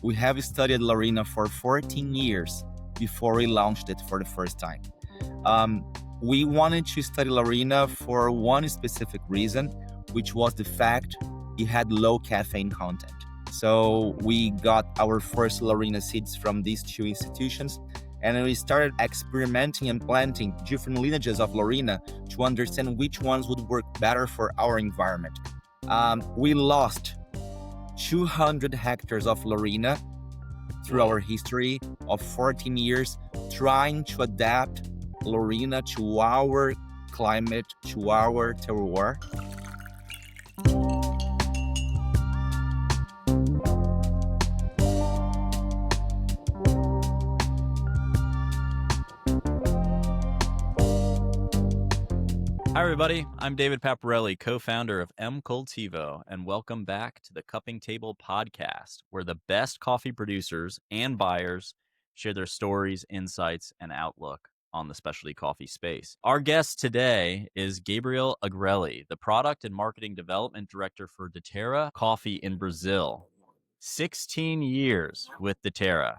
we have studied Laurina for 14 years before we launched it for the first time. We wanted to study Laurina for one specific reason, which was the fact it had low caffeine content. So we got our first Laurina seeds from these two institutions, and we started experimenting and planting different lineages of Laurina to understand which ones would work better for our environment. We lost 200 hectares of Laurina through our history of 14 years trying to adapt Laurina to our climate, to our terroir. Hi, everybody. I'm David Paparelli, co-founder of M-Cultivo, and welcome back to the Cupping Table podcast, where the best coffee producers and buyers share their stories, insights, and outlook on the specialty coffee space. Our guest today is Gabriel Agrelli, the Product and Marketing Development Director for Daterra Coffee in Brazil. 16 years with Daterra.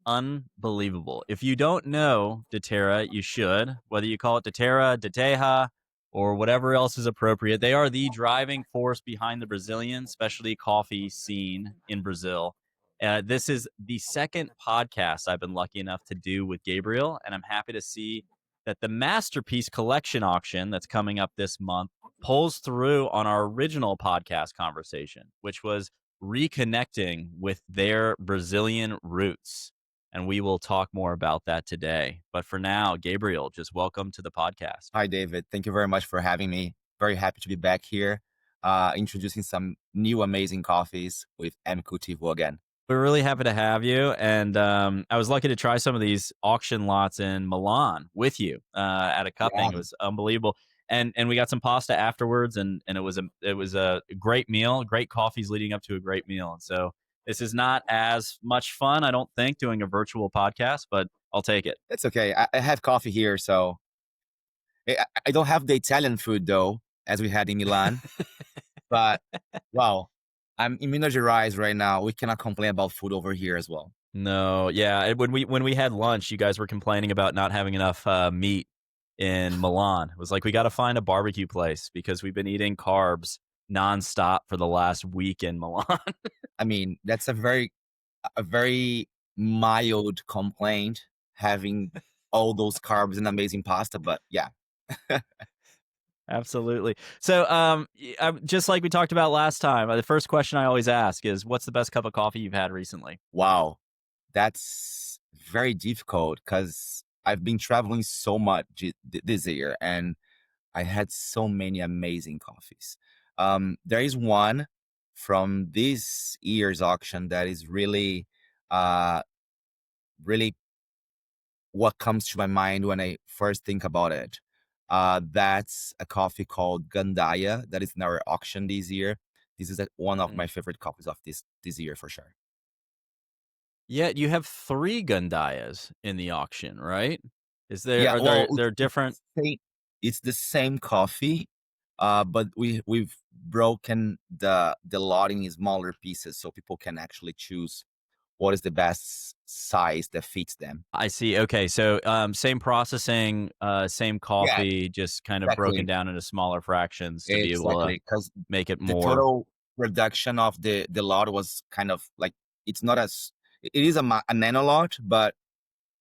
Unbelievable. If you don't know Daterra, you should. Whether you call it Daterra, Daterra, or whatever else is appropriate. They are the driving force behind the Brazilian specialty coffee scene in Brazil. This is the second podcast I've been lucky enough to do with Gabriel, and I'm happy to see that the Masterpiece Collection auction that's coming up this month pulls through on our original podcast conversation, which was reconnecting with their Brazilian roots. And we will talk more about that today. But for now, Gabriel, just welcome to the podcast. Hi, David. Thank you very much for having me. Very happy to be back here, introducing some new amazing coffees with M-Cultivo again. We're really happy to have you. And I was lucky to try some of these auction lots in Milan with you at a cupping. Yeah. It was unbelievable. And we got some pasta afterwards, and it was a great meal, great coffees leading up to a great meal. And so this is not as much fun, I don't think, doing a virtual podcast, but I'll take it. It's okay. I have coffee here, so I don't have the Italian food, though, as we had in Milan. But, wow, I'm in Minas Gerais right now. We cannot complain about food over here as well. No, yeah. When we had lunch, you guys were complaining about not having enough meat in Milan. It was like, we got to find a barbecue place because we've been eating carbs nonstop for the last week in Milan. I mean, that's a very mild complaint, having all those carbs and amazing pasta, but yeah. Absolutely. So just like we talked about last time, the first question I always ask is, what's the best cup of coffee you've had recently? Wow, that's very difficult because I've been traveling so much this year and I had so many amazing coffees. There is one from this year's auction that is really what comes to my mind when I first think about it. That's a coffee called Gandaia that is in our auction this year. This is one of my favorite coffees of this year for sure. Yeah, you have 3 Gandaias in the auction, right? Is there are there different? It's the same coffee, but we've broken the lot in smaller pieces so people can actually choose what is the best size that fits them. I see. Okay, so same processing, same coffee, just kind of broken down into smaller fractions to be able to make it more. The total reduction of the lot was kind of like, it's not as, it is a nano lot, but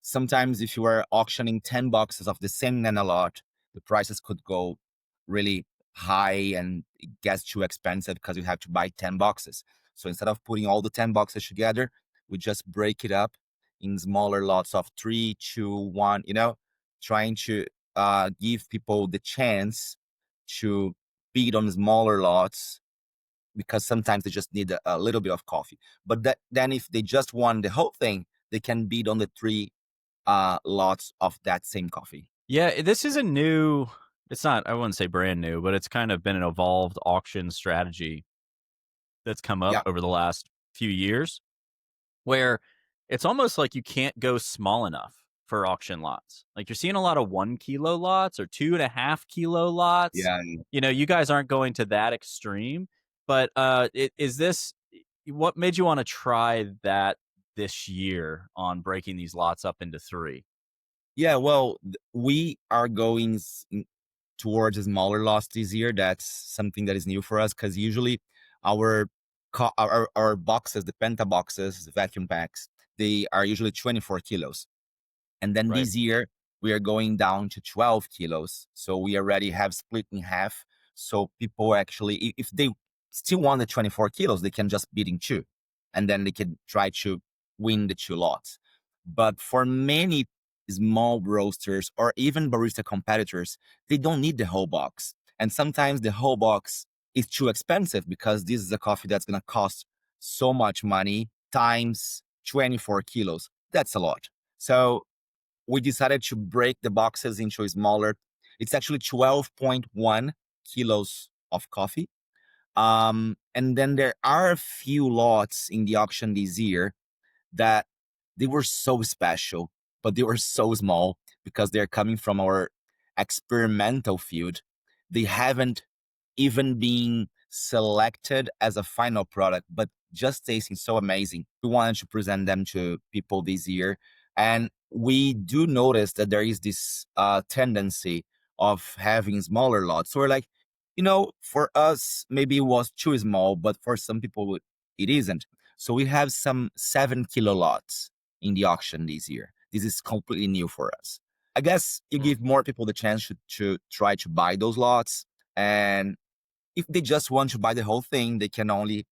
sometimes if you are auctioning 10 boxes of the same nano lot, the prices could go really high and it gets too expensive because you have to buy 10 boxes. So instead of putting all the 10 boxes together, we just break it up in smaller lots of 3, 2, 1, trying to give people the chance to bid on smaller lots because sometimes they just need a little bit of coffee. But then if they just want the whole thing, they can bid on the 3 lots of that same coffee. Yeah, this is it's not, I wouldn't say brand new, but it's kind of been an evolved auction strategy that's come up over the last few years, where it's almost like you can't go small enough for auction lots. Like, you're seeing a lot of 1 kilo lots or 2.5 kilo lots. Yeah. You guys aren't going to that extreme, but is this, what made you want to try that this year on breaking these lots up into three? Yeah, well, we are going towards a smaller lots this year. That's something that is new for us because usually our, our boxes, the penta boxes, the vacuum packs, they are usually 24 kilos. And then Right. this year, we are going down to 12 kilos. So we already have split in half. So people actually, if they still want the 24 kilos, they can just bid in two. And then they can try to win the two lots. But for many small roasters or even barista competitors, they don't need the whole box. And sometimes the whole box is too expensive because this is a coffee that's going to cost so much money times 24 kilos. That's a lot. So we decided to break the boxes into smaller. It's actually 12.1 kilos of coffee. And then there are a few lots in the auction this year that they were so special, but they were so small because they're coming from our experimental field. They haven't even been selected as a final product, but just tasting so amazing. We wanted to present them to people this year. And we do notice that there is this tendency of having smaller lots. So we're like, for us, maybe it was too small, but for some people, it isn't. So we have some 7 kilo lots in the auction this year. This is completely new for us. I guess you Mm. give more people the chance to try to buy those lots. And if they just want to buy the whole thing, they can only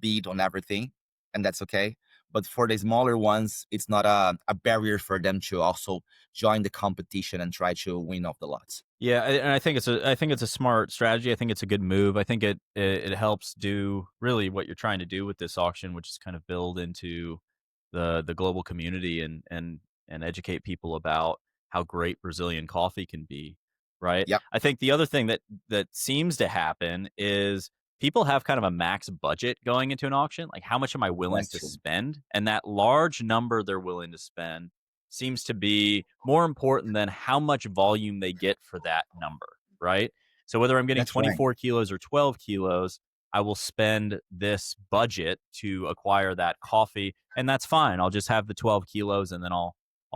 bid on everything, and that's okay. But for the smaller ones, it's not a barrier for them to also join the competition and try to win off the lots. Yeah, and I think it's a smart strategy. I think it's a good move. I think it helps do really what you're trying to do with this auction, which is kind of build into the global community and educate people about how great Brazilian coffee can be, right? Yep, I think the other thing that seems to happen is people have kind of a max budget going into an auction. Like, how much am I willing that's to true. spend? And that large number they're willing to spend seems to be more important than how much volume they get for that number, right? So whether I'm getting That's right. 24 kilos or 12 kilos, I will spend this budget to acquire that coffee, and that's fine. I'll just have the 12 kilos, and then I'll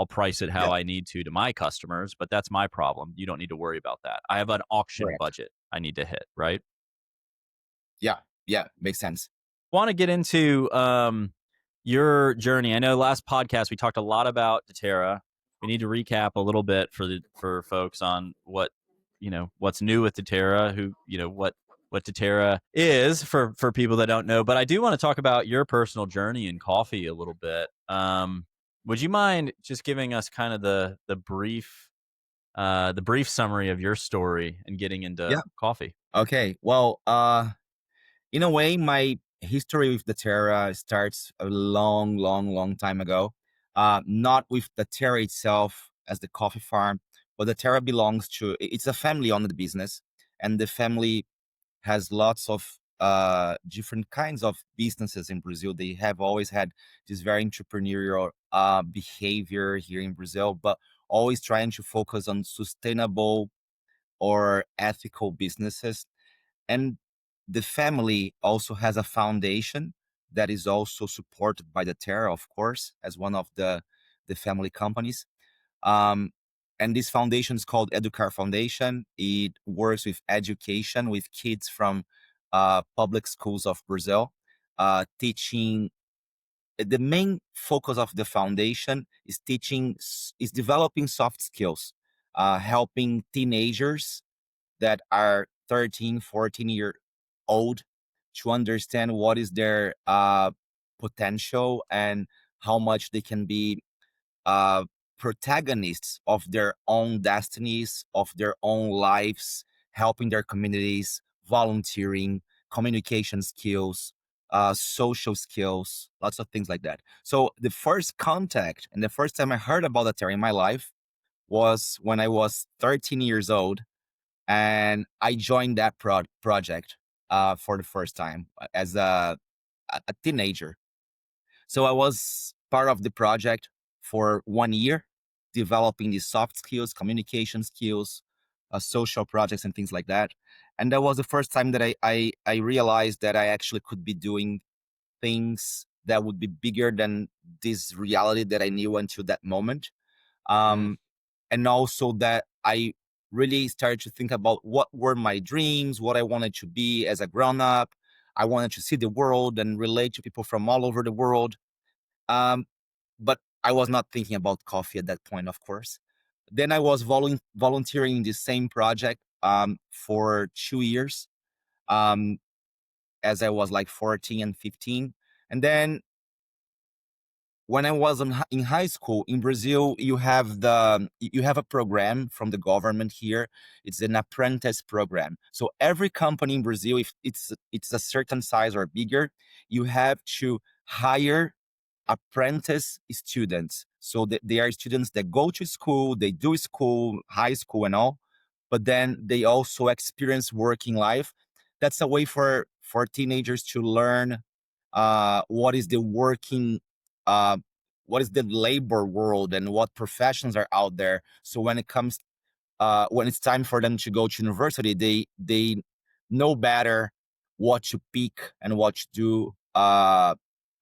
price it how Yep, I need to my customers, but that's my problem. You don't need to worry about that. I have an auction correct. budget I need to hit, right? Yeah, yeah, makes sense. Want to get into your journey. I know last podcast we talked a lot about Daterra. We need to recap a little bit for folks on what what's new with Daterra, who what Daterra is for people that don't know. But I do want to talk about your personal journey in coffee a little bit. Would you mind just giving us kind of the brief summary of your story and getting Yeah. into coffee? Okay. Well, in a way, my history with the Terra starts a long, long, long time ago. Not with the Terra itself as the coffee farm, but the Terra belongs to, it's a family owned business, and the family has lots of different kinds of businesses in Brazil. They have always had this very entrepreneurial behavior here in Brazil, but always trying to focus on sustainable or ethical businesses. And the family also has a foundation that is also supported by the Terra, of course, as one of the family companies. Um, and this foundation is called Educar Foundation. It works with education with kids from public schools of Brazil, teaching. The main focus of the foundation is is developing soft skills, helping teenagers that are 13, 14-year old to understand what is their potential and how much they can be uh, protagonists of their own destinies, of their own lives, helping their communities, volunteering, communication skills, social skills, lots of things like that. So the first contact and the first time I heard about the term in my life was when I was 13 years old, and I joined that project for the first time as a teenager. So I was part of the project for 1 year, developing these soft skills, communication skills, social projects, and things like that. And that was the first time that I realized that I actually could be doing things that would be bigger than this reality that I knew until that moment. Mm. And also that I really started to think about what were my dreams, what I wanted to be as a grown up. I wanted to see the world and relate to people from all over the world. Um, but I was not thinking about coffee at that point, of course. Then I was volunteering in the same project for 2 years, um, as I was like 14 and 15. And then when I was in high school in Brazil, you have a program from the government here. It's an apprentice program. So every company in Brazil, if it's a certain size or bigger, you have to hire apprentice students. So they are students that go to school, they do school, high school and all, but then they also experience working life. That's a way for teenagers to learn what is the working, uh, what is the labor world and what professions are out there. So when it's time for them to go to university, they know better what to pick and what to do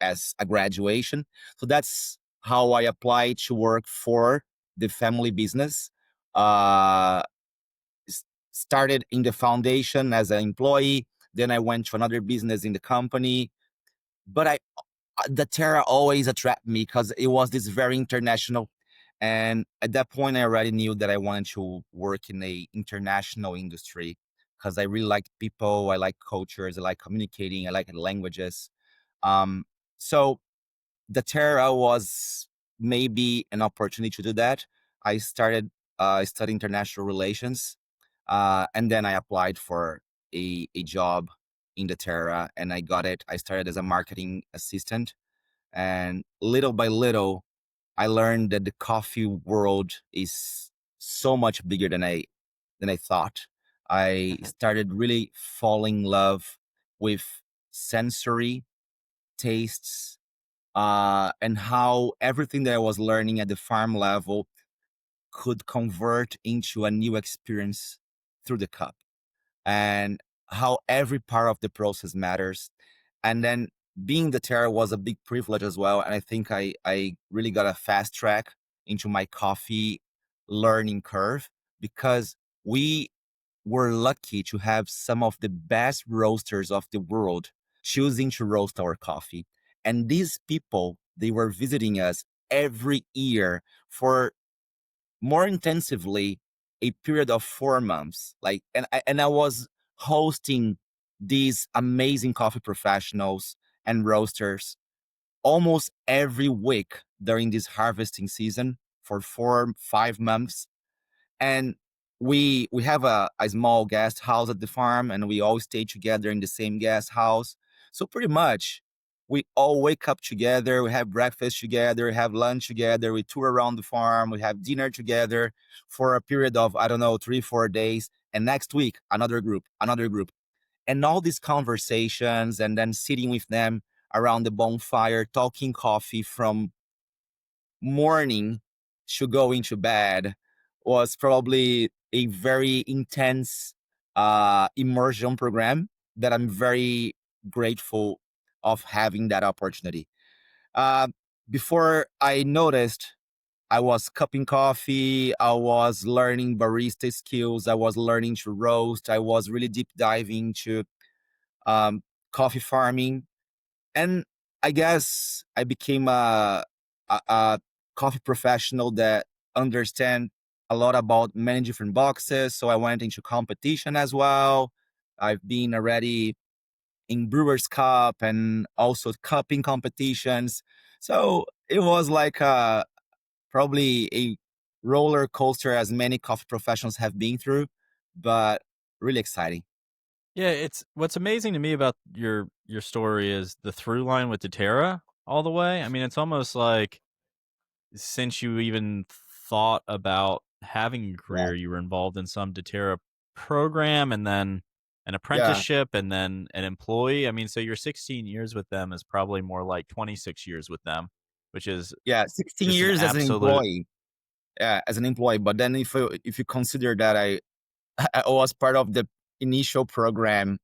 as a graduation. So that's how I applied to work for the family business. Uh, Started in the foundation as an employee. Then I went to another business in the company. But Daterra always attracted me because it was this very international. And at that point, I already knew that I wanted to work in a international industry because I really like people, I like cultures, I like communicating, I like languages. Um, so Daterra was maybe an opportunity to do that. I started studying international relations, and then I applied for a job in Daterra, and I got it. I started as a marketing assistant, and little by little, I learned that the coffee world is so much bigger than I thought. I started really falling in love with sensory tastes, and how everything that I was learning at the farm level could convert into a new experience through the cup, and how every part of the process matters. And then being the terror was a big privilege as well. And I think I really got a fast track into my coffee learning curve because we were lucky to have some of the best roasters of the world choosing to roast our coffee. And these people, they were visiting us every year for more intensively a period of 4 months. Like, and I was hosting these amazing coffee professionals and roasters almost every week during this harvesting season for 4 5 months. And we have a small guest house at the farm, and we all stay together in the same guest house. So pretty much we all wake up together, we have breakfast together, we have lunch together, we tour around the farm, we have dinner together for a period of, I don't know, 3 4 days. And next week another group, and all these conversations, and then sitting with them around the bonfire talking coffee from morning to go into bed was probably a very intense immersion program that I'm very grateful of having that opportunity. Uh, Before I noticed, I was cupping coffee, I was learning barista skills, I was learning to roast, I was really deep diving to um, coffee farming, and I guess I became a coffee professional that understand a lot about many different boxes. So I went into competition as well. I've been already in Brewers Cup and also cupping competitions. So it was like probably a roller coaster as many coffee professionals have been through, but really exciting. Yeah, it's what's amazing to me about your story is the through line with Daterra all the way. I mean, it's almost like since you even thought about having a Yeah. career, you were involved in some Daterra program and then an Yeah. apprenticeship and then an employee. I mean, so your 16 years with them is probably more like 26 years with them, which is Yeah. 16 just an years as an absolute. employee. Yeah, as an employee. But then if you consider that I was part of the initial program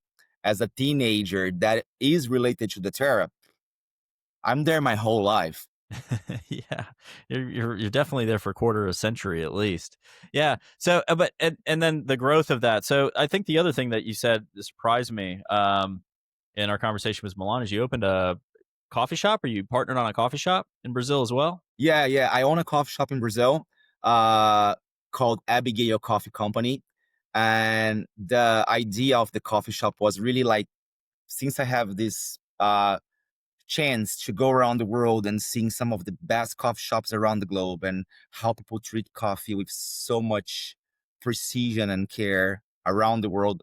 as a teenager that is related to the Terra. I'm there my whole life. Yeah, you're definitely there for a quarter of a century at least. Yeah. So, but and then the growth of that. So, I think the other thing that you said that surprised me in our conversation with Milan is you opened a coffee shop, or you partnered on a coffee shop in Brazil as well. Yeah, yeah. I own a coffee shop in Brazil, uh, called Abigail Coffee Company, and the idea of the coffee shop was really like, since I have this chance to go around the world and seeing some of the best coffee shops around the globe and how people treat coffee with so much precision and care around the world.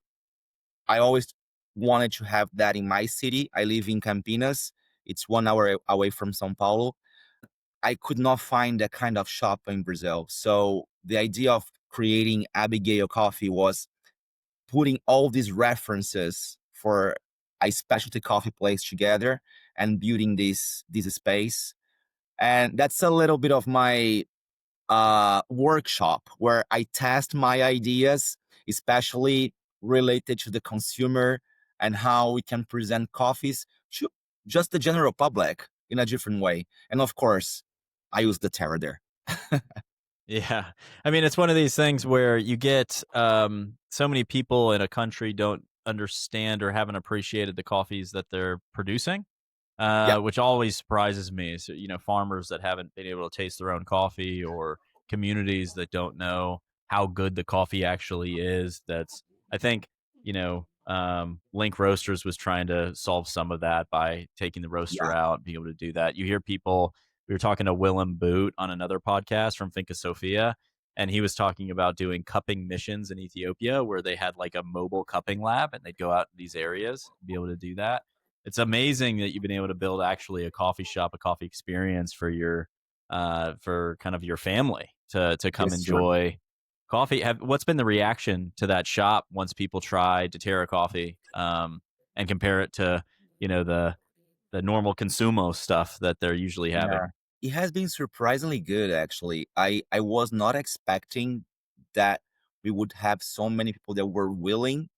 I always wanted to have that in my city. I live in Campinas. It's 1 hour away from São Paulo. I could not find that kind of shop in Brazil. So the idea of creating Abigail Coffee was putting all these references for a specialty coffee place together and building this space. And that's a little bit of my workshop where I test my ideas, especially related to the consumer and how we can present coffees to just the general public in a different way. And of course, I use the Daterra there. Yeah. I mean, it's one of these things where you get so many people in a country don't understand or haven't appreciated the coffees that they're producing, Yeah, which always surprises me. So, farmers that haven't been able to taste their own coffee, or communities that don't know how good the coffee actually is. I think, Link Roasters was trying to solve some of that by taking the roaster yeah, out, being able to do that. You hear people, we were talking to Willem Boot on another podcast from Finca Sofia, and he was talking about doing cupping missions in Ethiopia where they had like a mobile cupping lab and they'd go out to these areas and be able to do that. It's amazing that you've been able to build actually a coffee shop, a coffee experience for your for kind of your family to come yes, sir. enjoy coffee. What's been the reaction to that shop once people try Daterra coffee and compare it to, the normal consumo stuff that they're usually Yeah. having? It has been surprisingly good, actually. I was not expecting that we would have so many people that were willing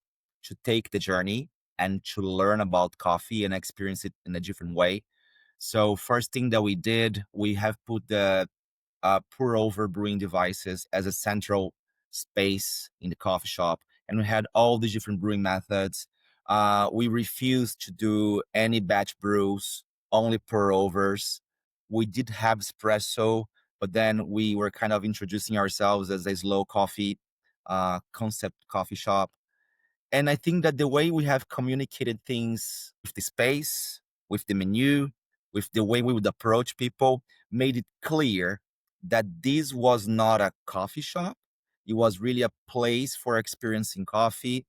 to take the journey and to learn about coffee and experience it in a different way. So first thing that we did, we have put the pour over brewing devices as a central space in the coffee shop. And we had all the different brewing methods. We refused to do any batch brews, only pour overs. We did have espresso, but then we were kind of introducing ourselves as a slow coffee concept coffee shop. And I think that the way we have communicated things with the space, with the menu, with the way we would approach people, made it clear that this was not a coffee shop. It was really a place for experiencing coffee,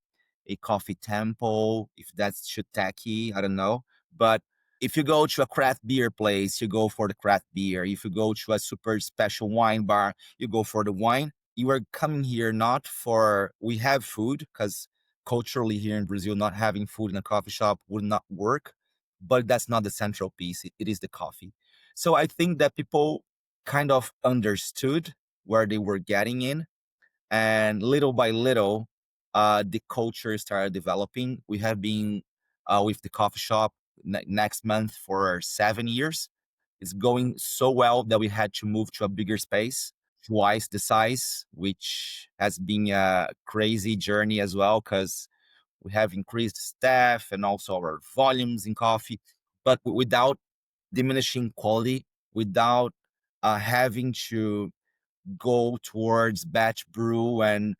a coffee temple, if that's too tacky, I don't know. But if you go to a craft beer place, you go for the craft beer. If you go to a super special wine bar, you go for the wine. You are coming here not for, we have food, because culturally here in Brazil, not having food in a coffee shop would not work. But that's not the central piece. It is the coffee. So I think that people kind of understood where they were getting in, and little by little, the culture started developing. We have been with the coffee shop next month for 7 years. It's going so well that we had to move to a bigger space, twice the size, which has been a crazy journey as well, because we have increased staff and also our volumes in coffee, but without diminishing quality, without having to go towards batch brew and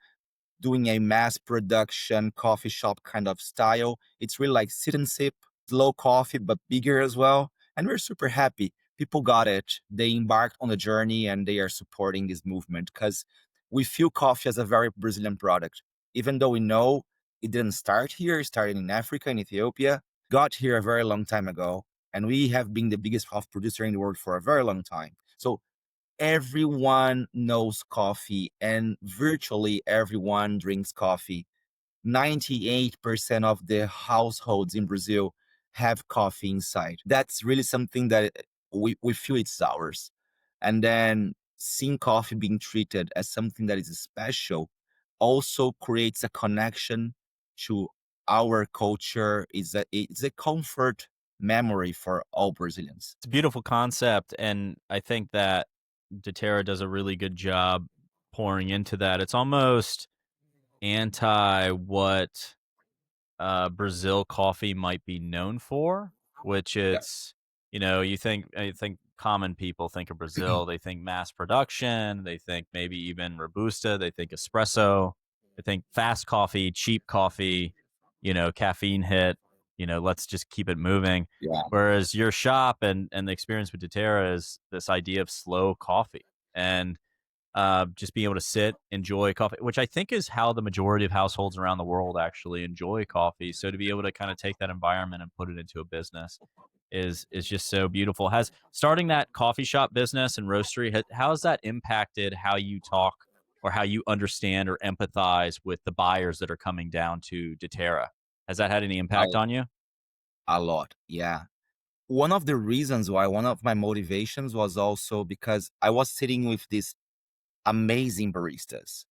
doing a mass production coffee shop kind of style. It's really like sit and sip, slow coffee, but bigger as well. And we're super happy. People got it. They embarked on the journey and they are supporting this movement because we feel coffee as a very Brazilian product. Even though we know it didn't start here, it started in Africa, in Ethiopia, got here a very long time ago. And we have been the biggest coffee producer in the world for a very long time. So everyone knows coffee and virtually everyone drinks coffee. 98% of the households in Brazil have coffee inside. That's really something that we feel it's ours. And then seeing coffee being treated as something that is special also creates a connection to our culture. It's a comfort memory for all Brazilians. It's a beautiful concept, and I think that Daterra does a really good job pouring into that. It's almost anti what Brazil coffee might be known for, which Yeah, it's, I think common people think of Brazil, they think mass production, they think maybe even Robusta, they think espresso, they think fast coffee, cheap coffee, caffeine hit, let's just keep it moving. yeah, Whereas your shop and the experience with Daterra is this idea of slow coffee. And just being able to sit, enjoy coffee, which I think is how the majority of households around the world actually enjoy coffee. So to be able to kind of take that environment and put it into a business is just so beautiful. Has starting that coffee shop business and roastery, how has that impacted how you talk or how you understand or empathize with the buyers that are coming down to Daterra? Has that had any a, impact on you? a lot. Yeah. One of the reasons why, one of my motivations was also because I was sitting with these amazing baristas,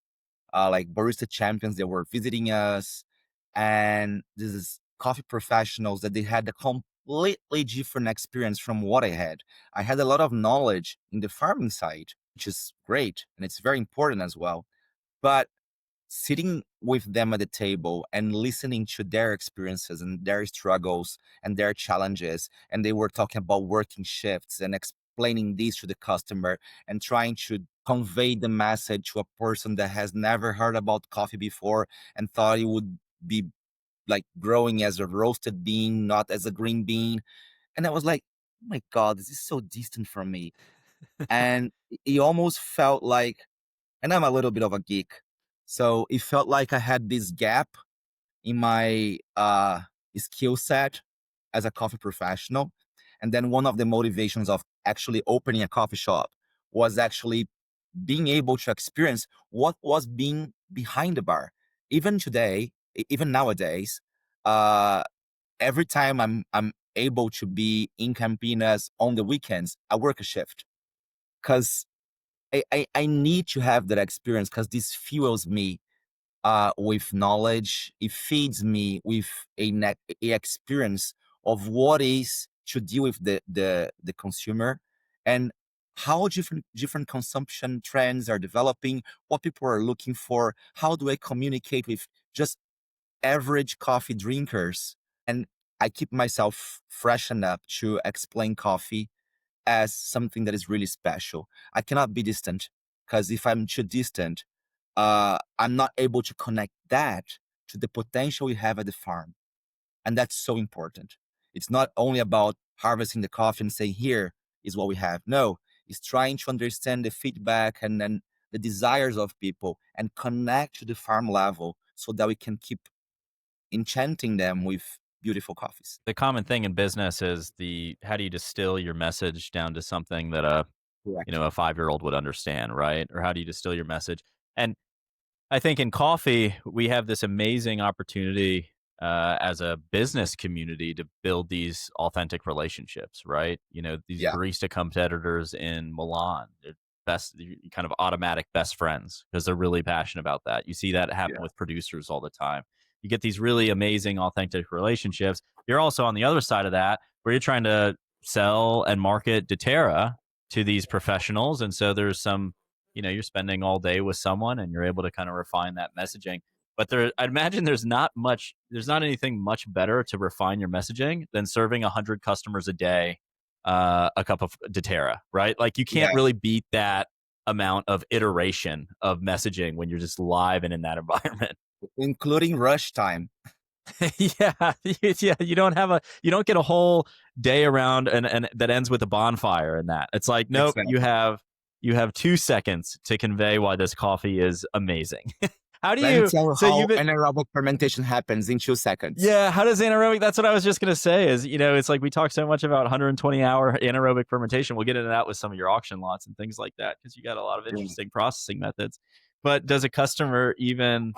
like barista champions that were visiting us, and this is coffee professionals that they had a completely different experience from what I had. I had a lot of knowledge in the farming side, which is great and it's very important as well. But sitting with them at the table and listening to their experiences and their struggles and their challenges, and they were talking about working shifts and explaining this to the customer and trying to convey the message to a person that has never heard about coffee before and thought it would be like growing as a roasted bean, not as a green bean. And I was like, oh my God, this is so distant from me. And it almost felt like, and I'm a little bit of a geek. So it felt like I had this gap in my skill set as a coffee professional. And then one of the motivations of actually opening a coffee shop was actually being able to experience what was being behind the bar. Even today, even nowadays, uh, every time I'm able to be in Campinas on the weekends, I work a shift because I need to have that experience because this fuels me with knowledge. It feeds me with a experience of what is to deal with the consumer and how different consumption trends are developing, what people are looking for, how do I communicate with just average coffee drinkers. And I keep myself freshened up to explain coffee as something that is really special. I cannot be distant because if I'm too distant, I'm not able to connect that to the potential we have at the farm. And that's so important. It's not only about harvesting the coffee and saying, here is what we have. No, it's trying to understand the feedback and then the desires of people and connect to the farm level so that we can keep enchanting them with beautiful coffees. The common thing in business is the how do you distill your message down to something that Correct. a 5-year-old would understand, right? Or how do you distill your message? And I think in coffee, we have this amazing opportunity as a business community to build these authentic relationships, right? These Yeah. barista competitors in Milan, they're kind of automatic best friends because they're really passionate about that. You see that happen Yeah. with producers all the time. You get these really amazing, authentic relationships. You're also on the other side of that where you're trying to sell and market Daterra to these professionals. And so there's some you're spending all day with someone and you're able to kind of refine that messaging. But I'd imagine there's not anything much better to refine your messaging than serving 100 customers a day a cup of Daterra, right? Like you can't Yeah. really beat that amount of iteration of messaging when you're just live and in that environment. Including rush time. Yeah, yeah. You don't get a whole day around and that ends with a bonfire and that. It's like, nope, Exactly. you have 2 seconds to convey why this coffee is amazing. How do Let me you tell you so how you've been anaerobic fermentation happens in 2 seconds. yeah, how does anaerobic that's what I was just gonna say is, it's like we talk so much about 120-hour anaerobic fermentation. We'll get into that with some of your auction lots and things like that because you got a lot of Yeah. interesting processing methods. But does a customer even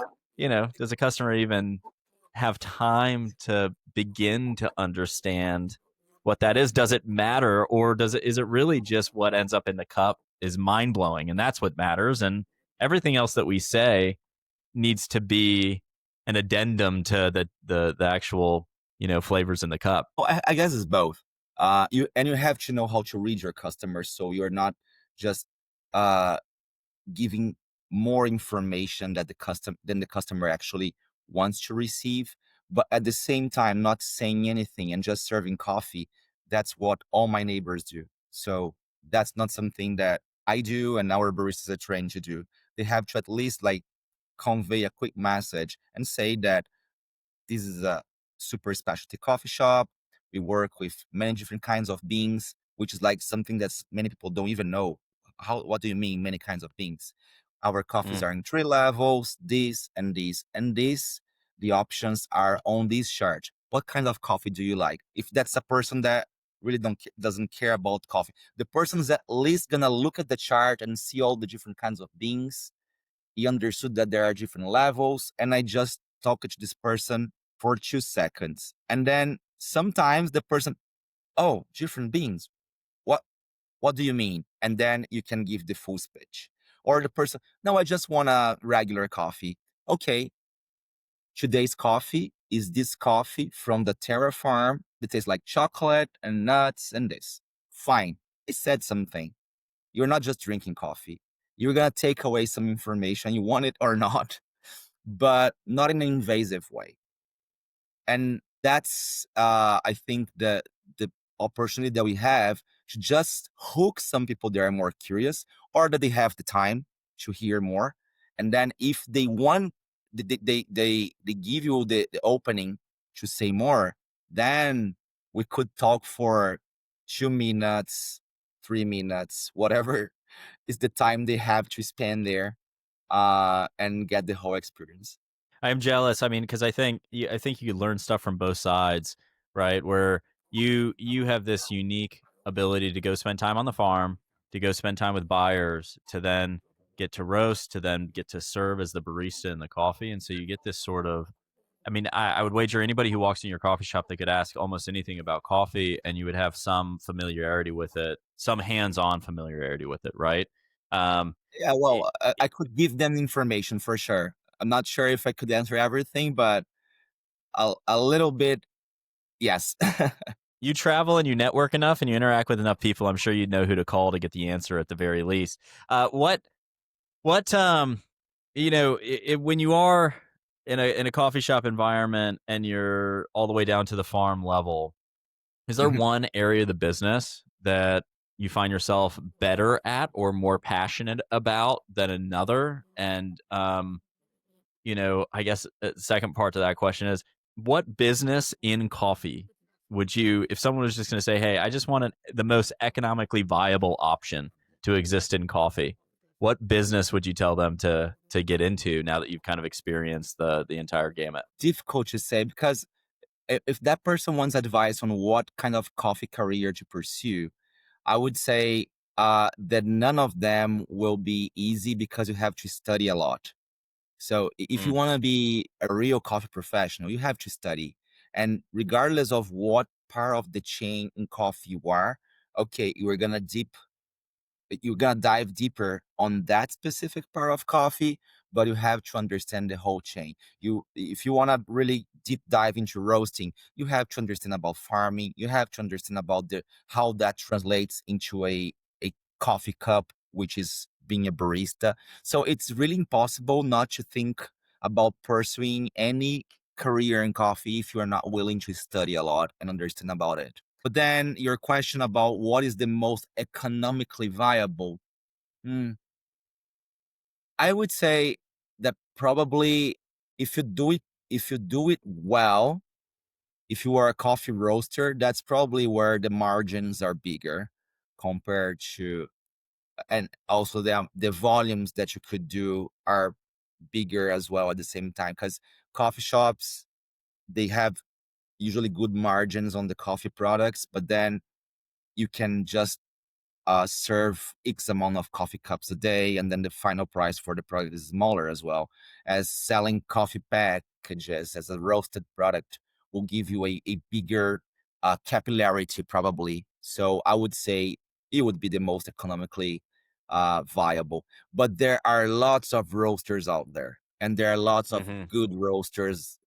have time to begin to understand what that is? Does it matter, or is it really just what ends up in the cup is mind blowing, and that's what matters, and everything else that we say needs to be an addendum to the actual flavors in the cup. Well, I guess it's both. You have to know how to read your customers, so you're not just uh, giving more information that the customer actually wants to receive, but at the same time not saying anything and just serving coffee. That's what all my neighbors do. So that's not something that I do and our baristas are trained to do. They have to at least like convey a quick message and say that this is a super specialty coffee shop. We work with many different kinds of beans, which is like something that many people don't even know. What do you mean, many kinds of beans? Our coffees Mm. are in three levels, this and this and this. The options are on this chart. What kind of coffee do you like? If that's a person that really doesn't care about coffee, the person's at least gonna look at the chart and see all the different kinds of beans. He understood that there are different levels, and I just talked to this person for 2 seconds. And then sometimes the person, oh, different beans. What what do you mean? And then you can give the full speech. Or the person, no, I just want a regular coffee. Okay, today's coffee is this coffee from the Terra farm that tastes like chocolate and nuts and this. Fine. I said something. You're not just drinking coffee. You're gonna take away some information, you want it or not, but not in an invasive way. And that's I think the opportunity that we have to just hook some people that are more curious or that they have the time to hear more. And then if they want, they give you the opening to say more, then we could talk for 2 minutes, 3 minutes, whatever is the time they have to spend there and get the whole experience. I'm jealous. I mean, because I think you learn stuff from both sides, right? Where you have this unique ability to go spend time on the farm, to go spend time with buyers, to then get to roast, to then get to serve as the barista in the coffee, and so you get this sort of. I mean, I would wager anybody who walks in your coffee shop, they could ask almost anything about coffee, and you would have some familiarity with it, some hands-on familiarity with it, right? Um, Yeah, i- well, I could give them information for sure. I'm not sure if I could answer everything, but a little bit, yes. you travel and you network enough and you interact with enough people, I'm sure you'd know who to call to get the answer at the very least. What when you are in a coffee shop environment and you're all the way down to the farm level, is there Mhm. one area of the business that you find yourself better at or more passionate about than another? And I guess second part to that question is what business in coffee would you, if someone was just going to say, hey, I just want the most economically viable option to exist in coffee, what business would you tell them to get into now that you've kind of experienced the entire gamut? Difficult to say because if that person wants advice on what kind of coffee career to pursue, I would say that none of them will be easy because you have to study a lot. So if you Mm. want to be a real coffee professional, you have to study. And regardless of what part of the chain in coffee you are, okay, you're gonna dive deeper on that specific part of coffee, but you have to understand the whole chain. If you want to really deep dive into roasting, you have to understand about farming. You have to understand about the how that translates into a coffee cup, which is being a barista. So it's really impossible not to think about pursuing any career in coffee if you are not willing to study a lot and understand about it. But then your question about what is the most economically viable, hmm, I would say that probably if you do it if you do it well, if you are a coffee roaster, that's probably where the margins are bigger compared to, and also the volumes that you could do are bigger as well at the same time because coffee shops, they have usually good margins on the coffee products, but then you can just serve X amount of coffee cups a day, and then the final price for the product is smaller as well. As selling coffee packages as a roasted product will give you a bigger capillarity, probably. So I would say it would be the most economically viable. But there are lots of roasters out there, and there are lots of Hmm. good roasters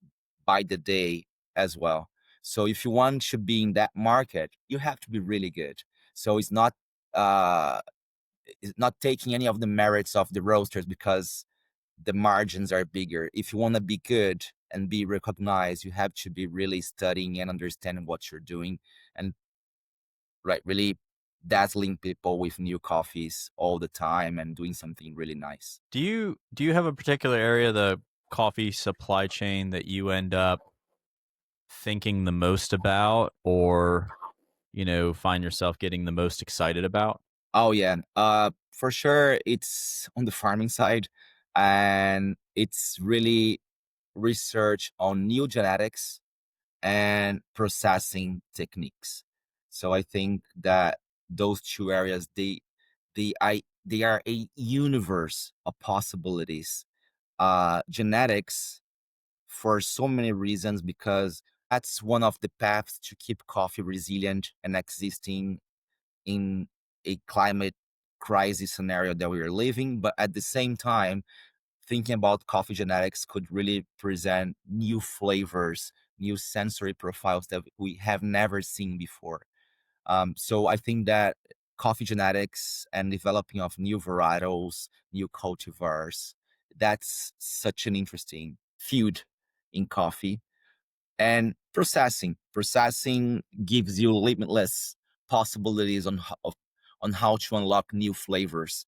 by the day as well. So if you want to be in that market, you have to be really good. So uh, it's not taking any of the merits of the roasters because the margins are bigger. If you want to be good and be recognized, you have to be really studying and understanding what you're doing, and right, really dazzling people with new coffees all the time and doing something really nice. Do you have a particular area of the coffee supply chain that you end up thinking the most about, or find yourself getting the most excited about? Oh yeah, for sure, it's on the farming side, and it's really research on new genetics and processing techniques. So I think that those two areas, they are a universe of possibilities. Genetics for so many reasons, because that's one of the paths to keep coffee resilient and existing in a climate crisis scenario that we are living. But at the same time, thinking about coffee genetics could really present new flavors, new sensory profiles that we have never seen before. So I think that coffee genetics and developing of new varietals, new cultivars, that's such an interesting field in coffee. And processing gives you limitless possibilities on how to unlock new flavors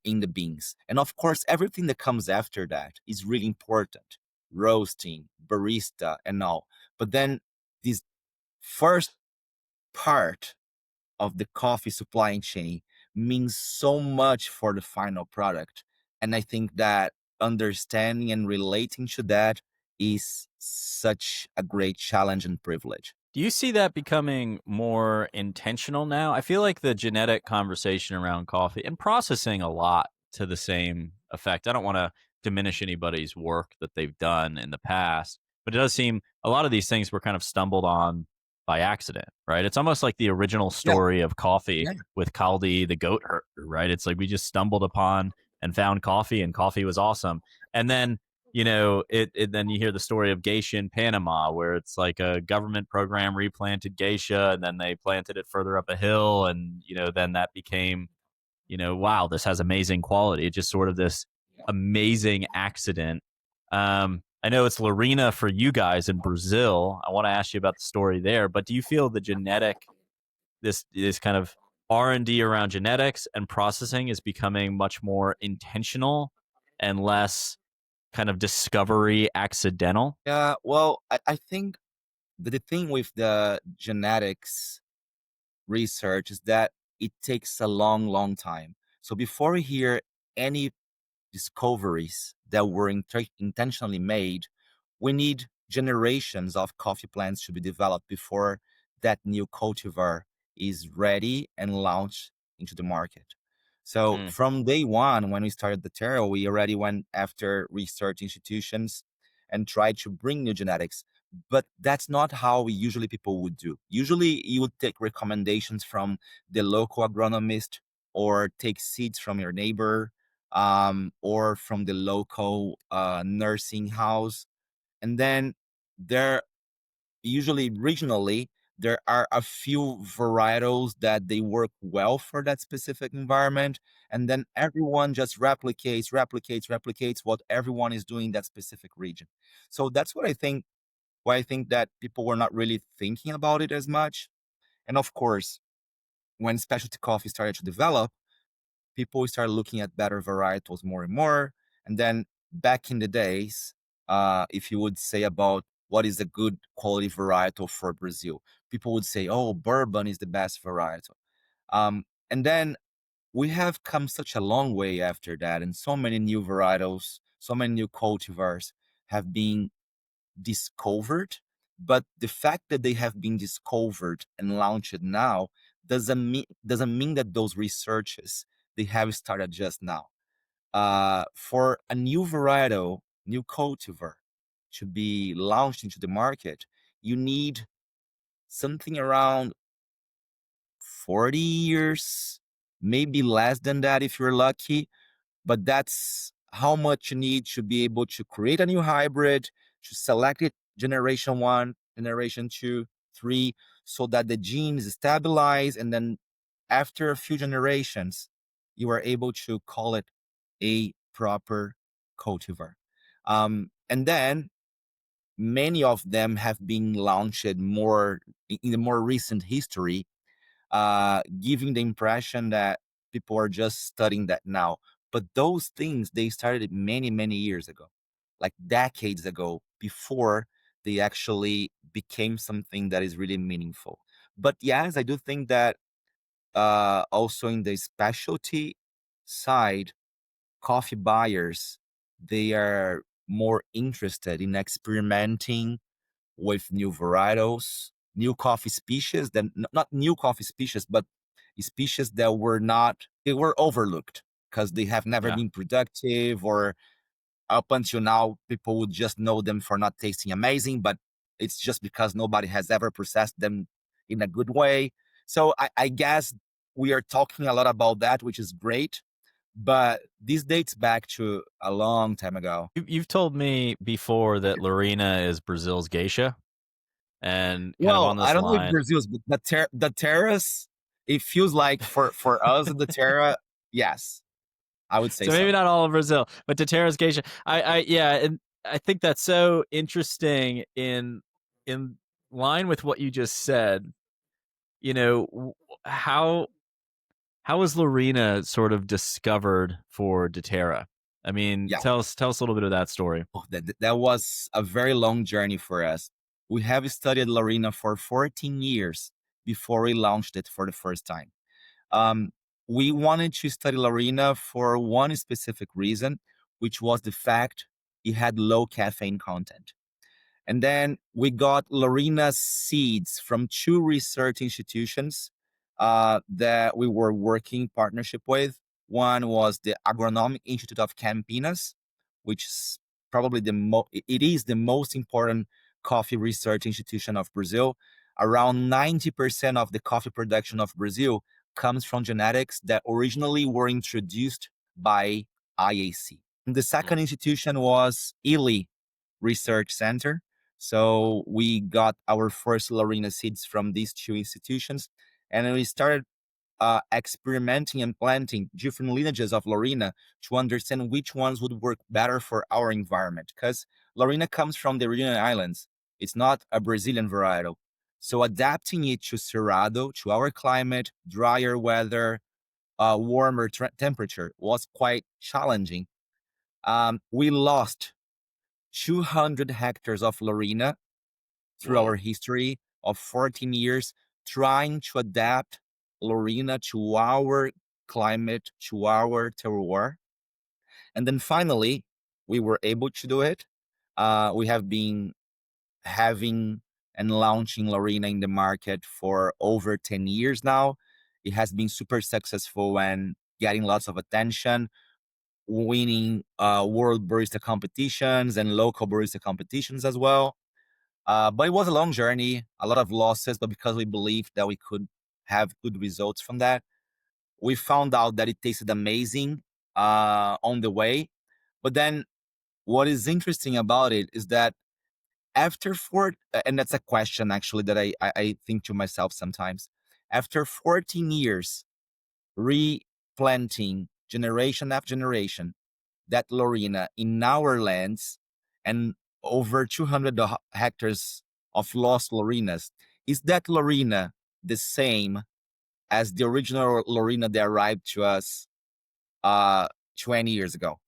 in the beans. And of course, everything that comes after that is really important: roasting, barista, and all. But then this first part of the coffee supply chain means so much for the final product. And I think that understanding and relating to that is such a great challenge and privilege. Do you see that becoming more intentional now? I feel like the genetic conversation around coffee and processing a lot to the same effect. I don't want to diminish anybody's work that they've done in the past, but it does seem a lot of these things were kind of stumbled on by accident, right? It's almost like the original Yeah, story of coffee yeah, with Caldi, the goat herder, right? It's like we just stumbled upon and found coffee, and coffee was awesome. And then then you hear the story of geisha in Panama, where it's like a government program replanted geisha, and then they planted it further up a hill, and then that became, wow, this has amazing quality. It's just sort of this yeah. amazing accident. I know it's Laurina for you guys in Brazil. I want to ask you about the story there, but do you feel the genetic, this kind of R&D around genetics and processing is becoming much more intentional and less kind of discovery accidental? Yeah, well, I think that the thing with the genetics research is that it takes a long, long time. So before we hear any discoveries that were intentionally made, we need generations of coffee plants to be developed before that new cultivar is ready and launched into the market. So Mm. from day one, when we started Daterra, we already went after research institutions and tried to bring new genetics. But that's not how we usually people would do. Usually you would take recommendations from the local agronomist or take seeds from your neighbor, or from the local nursing house. And then there, usually regionally, there are a few varietals that they work well for that specific environment. And then everyone just replicates what everyone is doing in that specific region. So that's what I think, why I think that people were not really thinking about it as much. And of course, when specialty coffee started to develop, people started looking at better varietals more and more. And then back in the days, if you would say about what is a good quality varietal for Brazil, people would say, "Oh, bourbon is the best varietal." And then we have come such a long way after that, and so many new varietals, so many new cultivars have been discovered. But the fact that they have been discovered and launched now doesn't mean that those researches they have started just now. For a new varietal, new cultivar to be launched into the market, you need something around 40 years, maybe less than that if you're lucky. But that's how much you need to be able to create a new hybrid, to select it generation one, generation 2, 3, so that the genes stabilize. And then after a few generations, you are able to call it a proper cultivar. And then many of them have been launched more in the more recent history, giving the impression that people are just studying that now. But those things, they started many, many years ago, like decades ago, before they actually became something that is really meaningful. But yes, I do think that also in the specialty side, coffee buyers, they are more interested in experimenting with new varietals, new coffee species, then not new coffee species, but species that were not, they were overlooked because they have never Yeah. been productive, or up until now, people would just know them for not tasting amazing, but it's just because nobody has ever processed them in a good way. So I guess we are talking a lot about that, which is great, but this dates back to a long time ago. You've told me before that Laurina is Brazil's geisha, and kind of Well, on I this don't know if line. Brazil's, but the terrace, it feels like for us the Terra, yes, I would say So maybe so. not all of Brazil, but Daterra's geisha. Yeah, and I think that's so interesting in line with what you just said. You know, how was Laurina sort of discovered for Daterra? I mean, Yeah. tell us a little bit of that story. Oh, that was a very long journey for us. We have studied Laurina for 14 years before we launched it for the first time. Um, we wanted to study Laurina for one specific reason, which was the fact it had low caffeine content. And then we got Laurina seeds from two research institutions that we were working partnership with. One was the Agronomic Institute of Campinas, which is probably it is the most important coffee research institution of Brazil. Around 90% of the coffee production of Brazil comes from genetics that originally were introduced by IAC. The Mm. second institution was ILI Research Center. So we got our first Laurina seeds from these two institutions, and we started experimenting and planting different lineages of Laurina to understand which ones would work better for our environment. Because Laurina comes from the Reunion Islands, it's not a Brazilian varietal. So adapting it to Cerrado, to our climate, drier weather, warmer temperature was quite challenging. We lost 200 hectares of Laurina through our Whoa. history of 14 years, trying to adapt Laurina to our climate, to our terroir. And then finally, we were able to do it. We have been having and launching Laurina in the market for over 10 years now. It has been super successful and getting lots of attention, winning world barista competitions and local barista competitions as well. But it was a long journey, a lot of losses, but because we believed that we could have good results from that, we found out that it tasted amazing on the way. But then what is interesting about it is that after and that's a question actually that I think to myself sometimes, after 14 years replanting generation after generation, that Laurina in our lands and over 200 hectares of lost Laurinas. Is that Laurina the same as the original Laurina that arrived to us 20 years ago,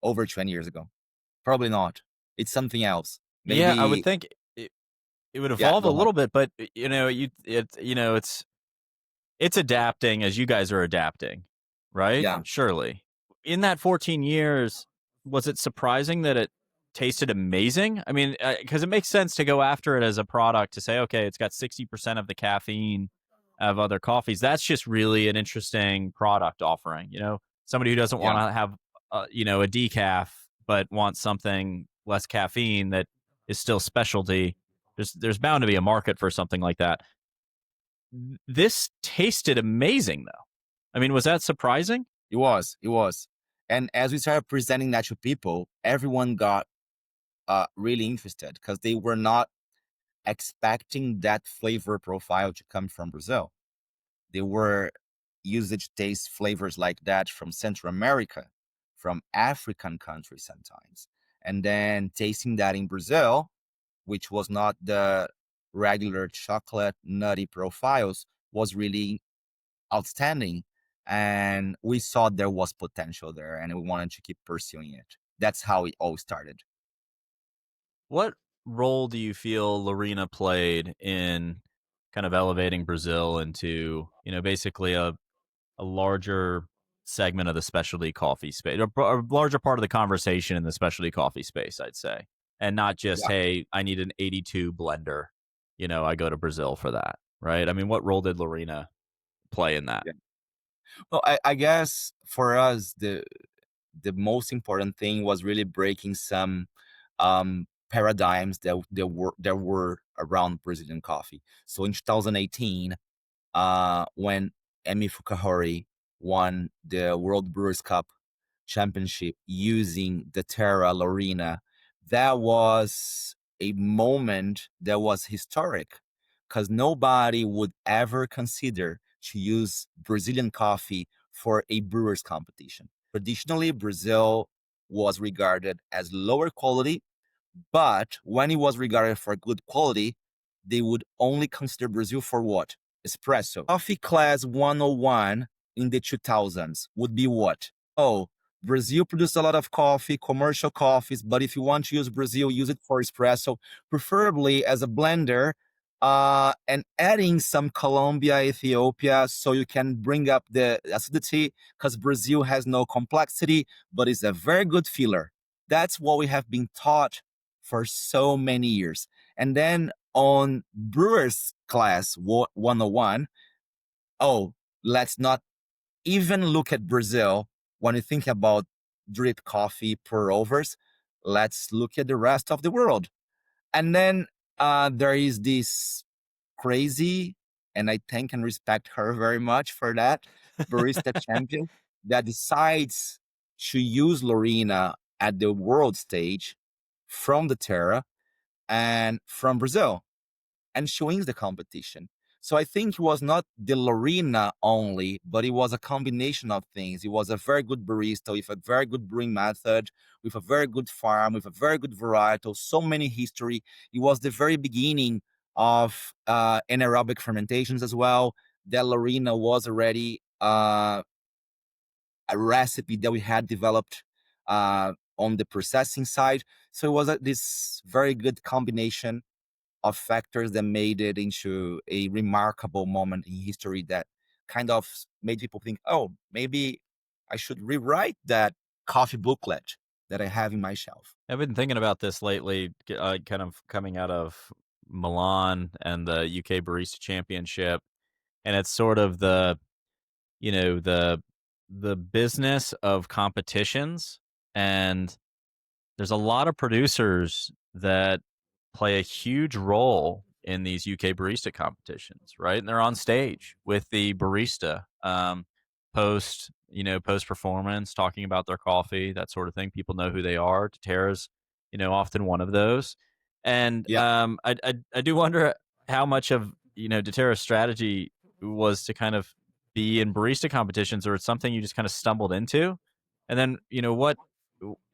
over 20 years ago? Probably not. It's something else. Yeah, I would Maybe, think it would yeah, evolve a go ahead. little bit, but it's adapting as you guys are adapting, right? Yeah, Surely. In that 14 years, was it surprising that it tasted amazing? I mean, because it makes sense to go after it as a product to say, okay, it's got 60% of the caffeine of other coffees. That's just really an interesting product offering. Somebody who doesn't yeah. want to have, a decaf, but wants something less caffeine that is still specialty. There's bound to be a market for something like that. This tasted amazing, though. I mean, was that surprising? It was, it was. And as we started presenting that to people, everyone got really interested because they were not expecting that flavor profile to come from Brazil. They were usage taste flavors like that from Central America, from African countries sometimes. And then tasting that in Brazil, which was not the regular chocolate nutty profiles, was really outstanding. And we saw there was potential there and we wanted to keep pursuing it. That's how it all started. What role do you feel Laurina played in kind of elevating Brazil into, basically a larger segment of the specialty coffee space, or a larger part of the conversation in the specialty coffee space, I'd say, and not just, Yeah. hey, I need an 82 blender. I go to Brazil for that, right? I mean, what role did Laurina play in that? Yeah. Well, I guess for us, the most important thing was really breaking some paradigms that were around Brazilian coffee. So in 2018, when Emi Fukuhori won the World Brewers Cup championship using the Terra Laurina, that was a moment that was historic because nobody would ever consider to use Brazilian coffee for a brewers competition. Traditionally, Brazil was regarded as lower quality, but when it was regarded for good quality, they would only consider Brazil for what? Espresso. Coffee class 101 in the 2000s would be what? Oh, Brazil produced a lot of coffee, commercial coffees, but if you want to use Brazil, use it for espresso, preferably as a blender, and adding some Colombia, Ethiopia, so you can bring up the acidity, because Brazil has no complexity, but it's a very good filler. That's what we have been taught for so many years. And then on Brewers class 101, oh, let's not even look at Brazil when you think about drip coffee pour overs. Let's look at the rest of the world. And then there is this crazy, and I thank and respect her very much for that, barista champion that decides to use Laurina at the world stage from the Terra and from Brazil, and she wins the competition. So I think it was not the Laurina only, but it was a combination of things. It was a very good barista with a very good brewing method, with a very good farm, with a very good varietal, so many history. It was the very beginning of anaerobic fermentations as well. That Laurina was already a recipe that we had developed on the processing side. So it was this very good combination of factors that made it into a remarkable moment in history that kind of made people think, oh, maybe I should rewrite that coffee booklet that I have in my shelf. I've been thinking about this lately, kind of coming out of Milan and the UK Barista Championship, and it's sort of you know, the the business of competitions, and there's a lot of producers that play a huge role in these UK barista competitions, right? And they're on stage with the barista, post performance, talking about their coffee, that sort of thing. People know who they are. Daterra's, often one of those. And Yeah. I do wonder how much of Daterra's strategy was to kind of be in barista competitions, or it's something you just kind of stumbled into. And then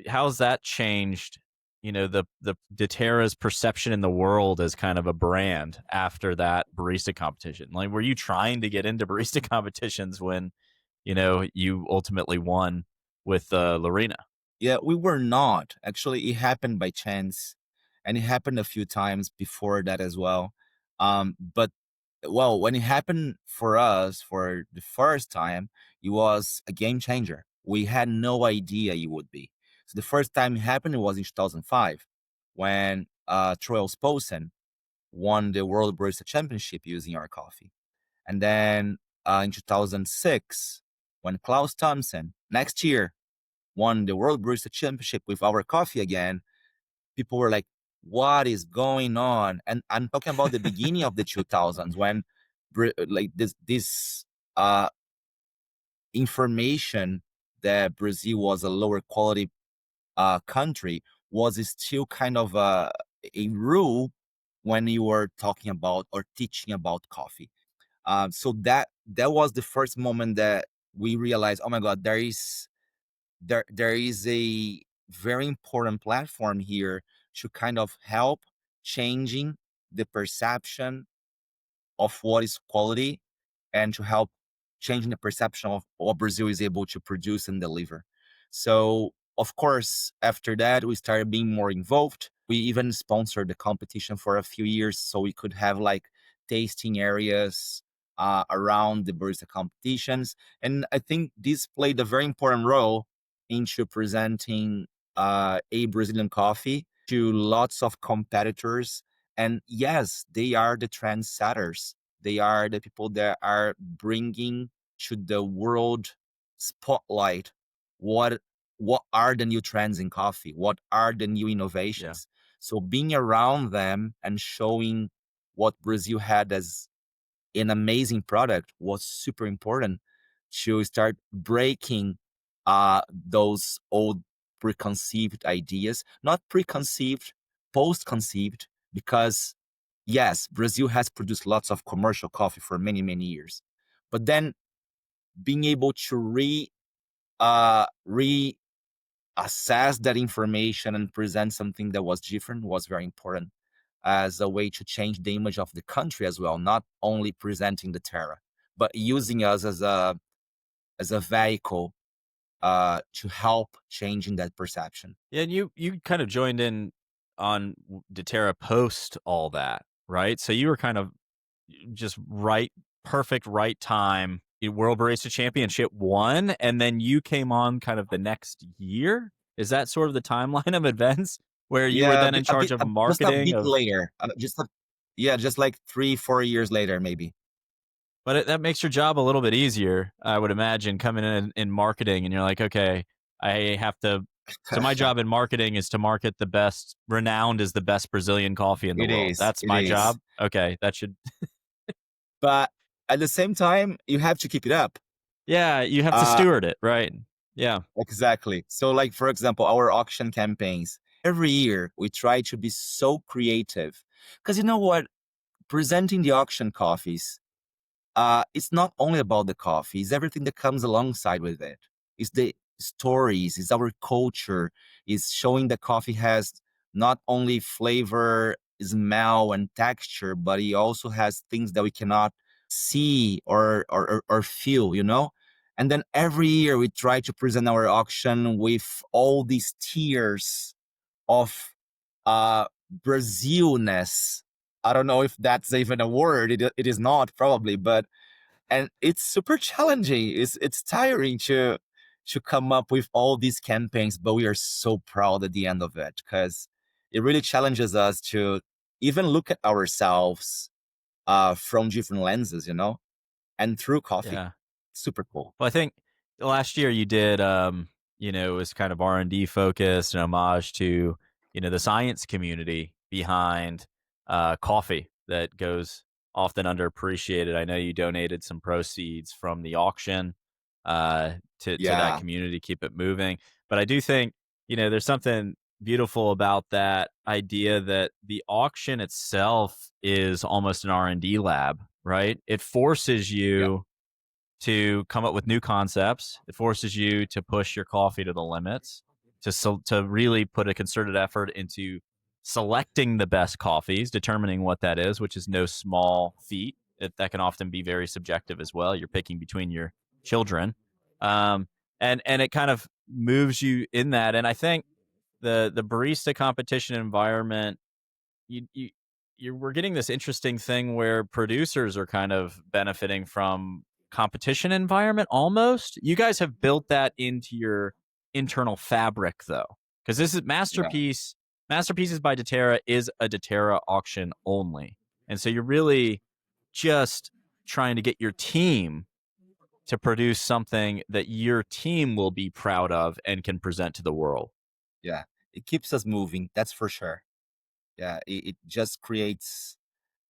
how's that changed, the Daterra's perception in the world as kind of a brand after that barista competition? Like, were you trying to get into barista competitions when, you ultimately won with Laurina? Yeah, we were not. Actually, it happened by chance, and it happened a few times before that as well. But well, when it happened for us for the first time, it was a game changer. We had no idea it would be. So the first time it happened, it was in 2005 when Troel Sposen won the World Brewers Championship using our coffee. And then in 2006, when Klaus Thompson next year won the World Brewers Championship with our coffee again, people were like, what is going on? And I'm talking about the beginning of the 2000s when like this uh, information that Brazil was a lower quality country was still kind of a rule when you were talking about or teaching about coffee. So that was the first moment that we realized, oh my God, there is a very important platform here to kind of help changing the perception of what is quality and to help changing the perception of what Brazil is able to produce and deliver. So, of course, after that, we started being more involved. We even sponsored the competition for a few years so we could have like tasting areas around the barista competitions. And I think this played a very important role into presenting a Brazilian coffee to lots of competitors. And yes, they are the trendsetters. They are the people that are bringing to the world spotlight what what are the new trends in coffee, what are the new Yeah. innovations. So being around them and showing what Brazil had as an amazing product was super important to start breaking those old preconceived ideas, not preconceived, post conceived, because yes, Brazil has produced lots of commercial coffee for many, many years. But then being able to reassess that information and present something that was different was very important as a way to change the image of the country as well, not only presenting the Terra, but using us as a vehicle to help changing that perception. Yeah, and you kind of joined in on Daterra post all that, right? So you were kind of just right, perfect, right time. World Barista Championship won, and then you came on kind of the next year. Is that sort of the timeline of events where you were Yeah, then in charge of just a marketing bit of? later. Yeah, just like 3, 4 years later, maybe. But that makes your job a little bit easier, I would imagine, coming in marketing, and you're like, okay, I have to. So my job in marketing is to market the best, renowned as the best Brazilian coffee in the It world. is. That's It my is. job. Okay, that should. But at the same time, you have to keep it up. Yeah, you have to Uh, steward it, right? Yeah, exactly. So, like for example, our auction campaigns. Every year, we try to be so creative because you know what? Presenting the auction coffees, it's not only about the coffee, it's everything that comes alongside with it. It's the stories, it's our culture, it's showing that coffee has not only flavor, smell, and texture, but it also has things that we cannot see or feel, you know? And then every year we try to present our auction with all these tiers of Brazilness. I don't know if that's even a word. It is not probably, but and it's super challenging. It's tiring to come up with all these campaigns, but we are so proud at the end of it because it really challenges us to even look at ourselves from different lenses, you know, and through coffee. yeah. Super cool. Well, I think last year you did, it was kind of R&D focused, an homage to, the science community behind coffee that goes often underappreciated. I know you donated some proceeds from the auction to that Yeah, community, keep it moving. But I do think, there's something beautiful about that idea that the auction itself is almost an R&D lab, right? It forces yeah, you to come up with new concepts. It forces you to push your coffee to the limits, to really put a concerted effort into selecting the best coffees, determining what that is, which is no small feat. That can often be very subjective as well. You're picking between your children, um, and it kind of moves you in that. And I think the barista competition environment, you you we're getting this interesting thing where producers are kind of benefiting from competition environment almost. You guys have built that into your internal fabric though. Because this is yeah, Masterpieces by Daterra is a Daterra auction only. And so you're really just trying to get your team to produce something that your team will be proud of and can present to the world. yeah. It keeps us moving. That's for sure. Yeah, it just creates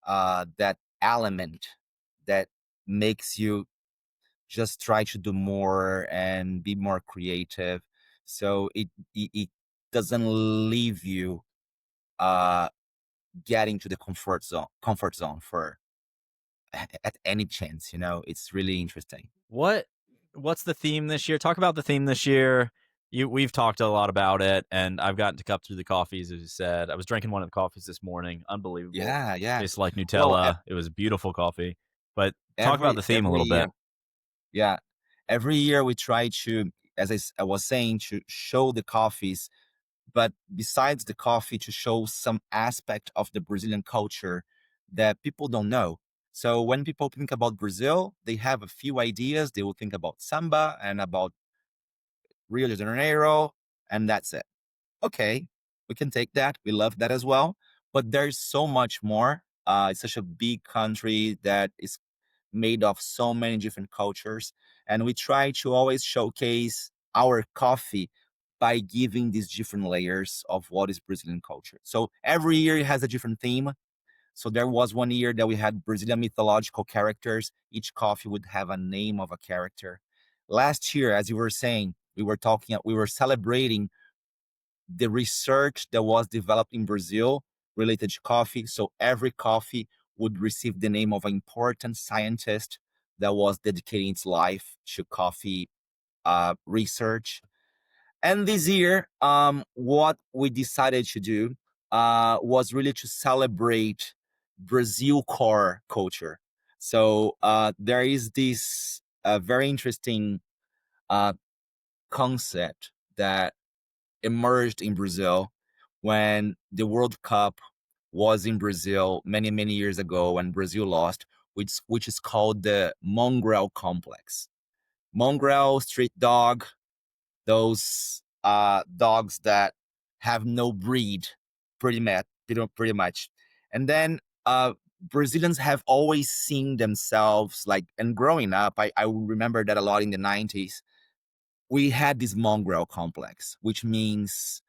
that element that makes you just try to do more and be more creative. So it doesn't leave you getting to the comfort zone for at any chance. It's really interesting. What what's the theme this year? Talk about the theme this year. We've talked a lot about it, and I've gotten to cup through the coffees, as you said. I was drinking one of the coffees this morning. Unbelievable. Yeah, yeah. Tastes like Well, Nutella. It was beautiful coffee. But talk about every the theme a every little year, bit. yeah, every year we try to, as I was saying, to show the coffees, but besides the coffee, to show some aspect of the Brazilian culture that people don't know. So when people think about Brazil, they have a few ideas. They will think about samba and about Rio de Janeiro, and that's it. Okay, we can take that. We love that as well. But there's so much more. It's such a big country that is made of so many different cultures. And we try to always showcase our coffee by giving these different layers of what is Brazilian culture. So every year it has a different theme. So there was one year that we had Brazilian mythological characters. Each coffee would have a name of a character. Last year, as you were saying, we were celebrating the research that was developed in Brazil related to coffee. So every coffee would receive the name of an important scientist that was dedicating its life to coffee research. And this year, what we decided to do was really to celebrate Brazil core culture. So there is this very interesting uh, concept that emerged in Brazil when the World Cup was in Brazil many, many years ago when Brazil lost, which is called the Mongrel Complex. Mongrel, street dog, those dogs that have no breed, pretty much. And then Brazilians have always seen themselves like, and growing up, I remember that a lot in the 90s, we had this mongrel complex, which means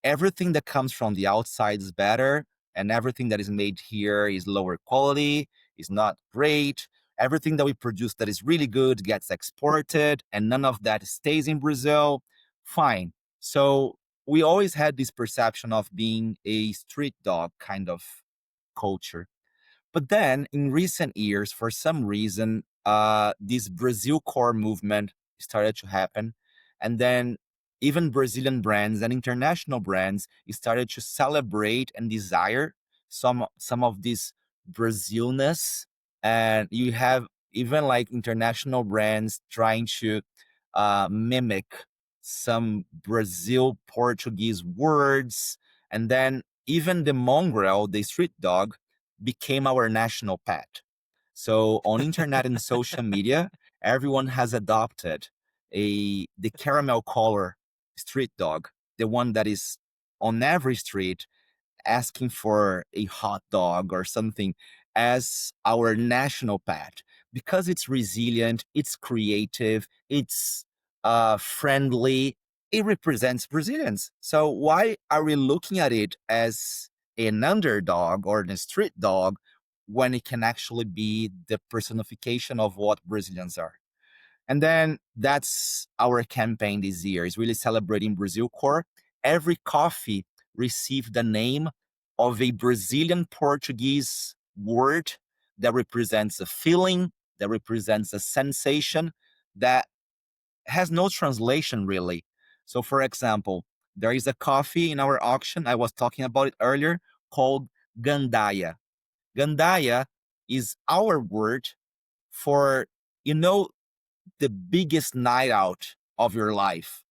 everything that comes from the outside is better, and everything that is made here is lower quality, is not great. Everything that we produce that is really good gets exported, and none of that stays in Brazil. Fine. So we always had this perception of being a street dog kind of culture. But then in recent years, for some reason, this Brazil core movement started to happen. And then even Brazilian brands and international brands started to celebrate and desire some of this Brazilness. And you have even like international brands trying to mimic some Brazil Portuguese words. And then even the mongrel, the street dog, became our national pet. So on internet and social media, everyone has adopted the caramel color street dog, the one that is on every street asking for a hot dog or something as our national pet because it's resilient, it's creative, it's friendly. It represents Brazilians. So why are we looking at it as an underdog or a street dog when it can actually be the personification of what Brazilians are? And then that's our campaign this year is really celebrating Brazil core. Every coffee received the name of a Brazilian Portuguese word that represents a feeling, that represents a sensation that has no translation really. So for example, there is a coffee in our auction, I was talking about it earlier, called Gandaia. Gandaia is our word for, you know, the biggest night out of your life,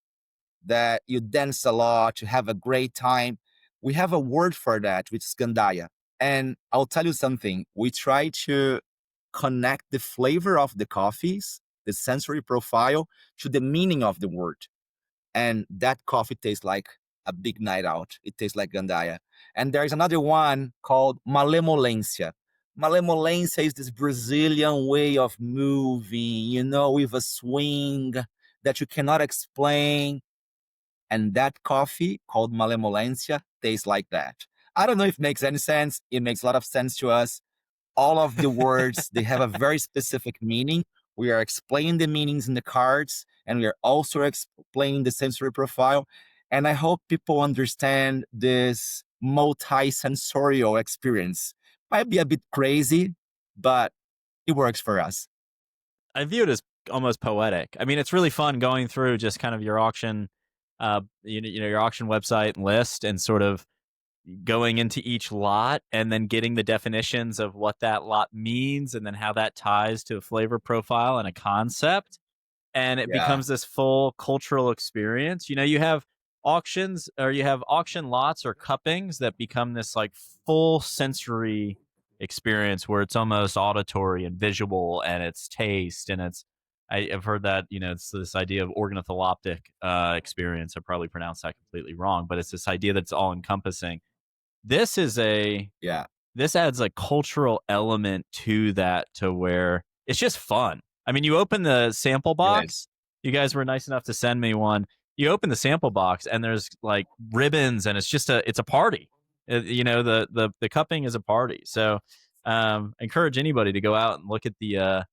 that you dance a lot, you have a great time. We have a word for that, which is Gandaya. And I'll tell you something, we try to connect the flavor of the coffees, the sensory profile, to the meaning of the word. And that coffee tastes like a big night out. It tastes like Gandaya. And there's another one called Malemolência. Malemolência is this Brazilian way of moving, with a swing that you cannot explain. And that coffee called Malemolência tastes like that. I don't know if it makes any sense. It makes a lot of sense to us. All of the words, they have a very specific meaning. We are explaining the meanings in the cards, and we are also explaining the sensory profile. And I hope people understand this multi-sensorial experience. Might be a bit crazy, but it works for us. I view it as almost poetic. I mean, it's really fun going through just kind of your auction, your auction website and list, and sort of going into each lot and then getting the definitions of what that lot means and then how that ties to a flavor profile and a concept, and it Yeah, becomes this full cultural experience. You have auctions, or you have auction lots or cuppings that become this like full sensory experience where it's almost auditory and visual, and it's taste, and I've heard that, it's this idea of organothaloptic experience. I probably pronounced that completely wrong, but it's this idea that's all encompassing. This is a yeah, this adds a cultural element to that, to where it's just fun. I mean, you open the sample it is. box. You guys were nice enough to send me one. You open the sample box and there's like ribbons, and it's a party. The cupping is a party. So I encourage anybody to go out and look at the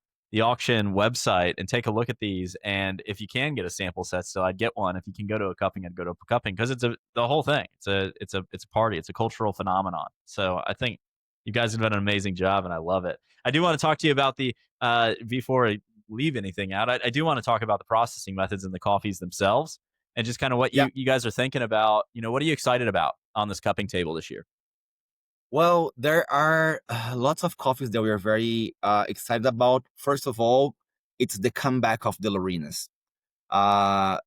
auction website and take a look at these. And if you can get a sample set, so I'd get one. If you can go to a cupping, I'd go to a cupping, because the whole thing. It's a party. It's a cultural phenomenon. So I think you guys have done an amazing job, and I love it. I do want to talk to you about the before I leave anything out. I do want to talk about the processing methods and the coffees themselves, and just kind of what Yeah. you guys are thinking about. What are you excited about on this cupping table this year? Well, there are lots of coffees that we are very excited about. First of all, it's the comeback of the Laurinas.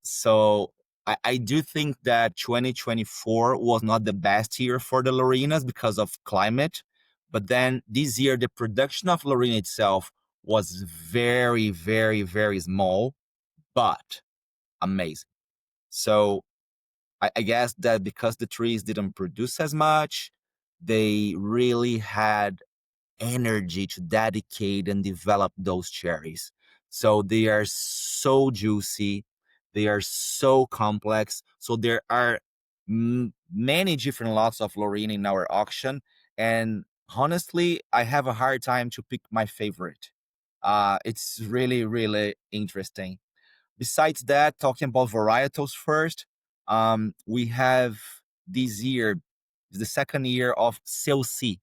So I do think that 2024 was not the best year for the Laurinas because of climate. But then this year, the production of Laurina itself was very, very, very small, but amazing. So I guess that because the trees didn't produce as much, they really had energy to dedicate and develop those cherries. So they are so juicy, they are so complex. So there are many different lots of Lorena in our auction, and honestly, I have a hard time to pick my favorite. It's really, really interesting. Besides that, talking about varietals first, we have this year, the second year of C,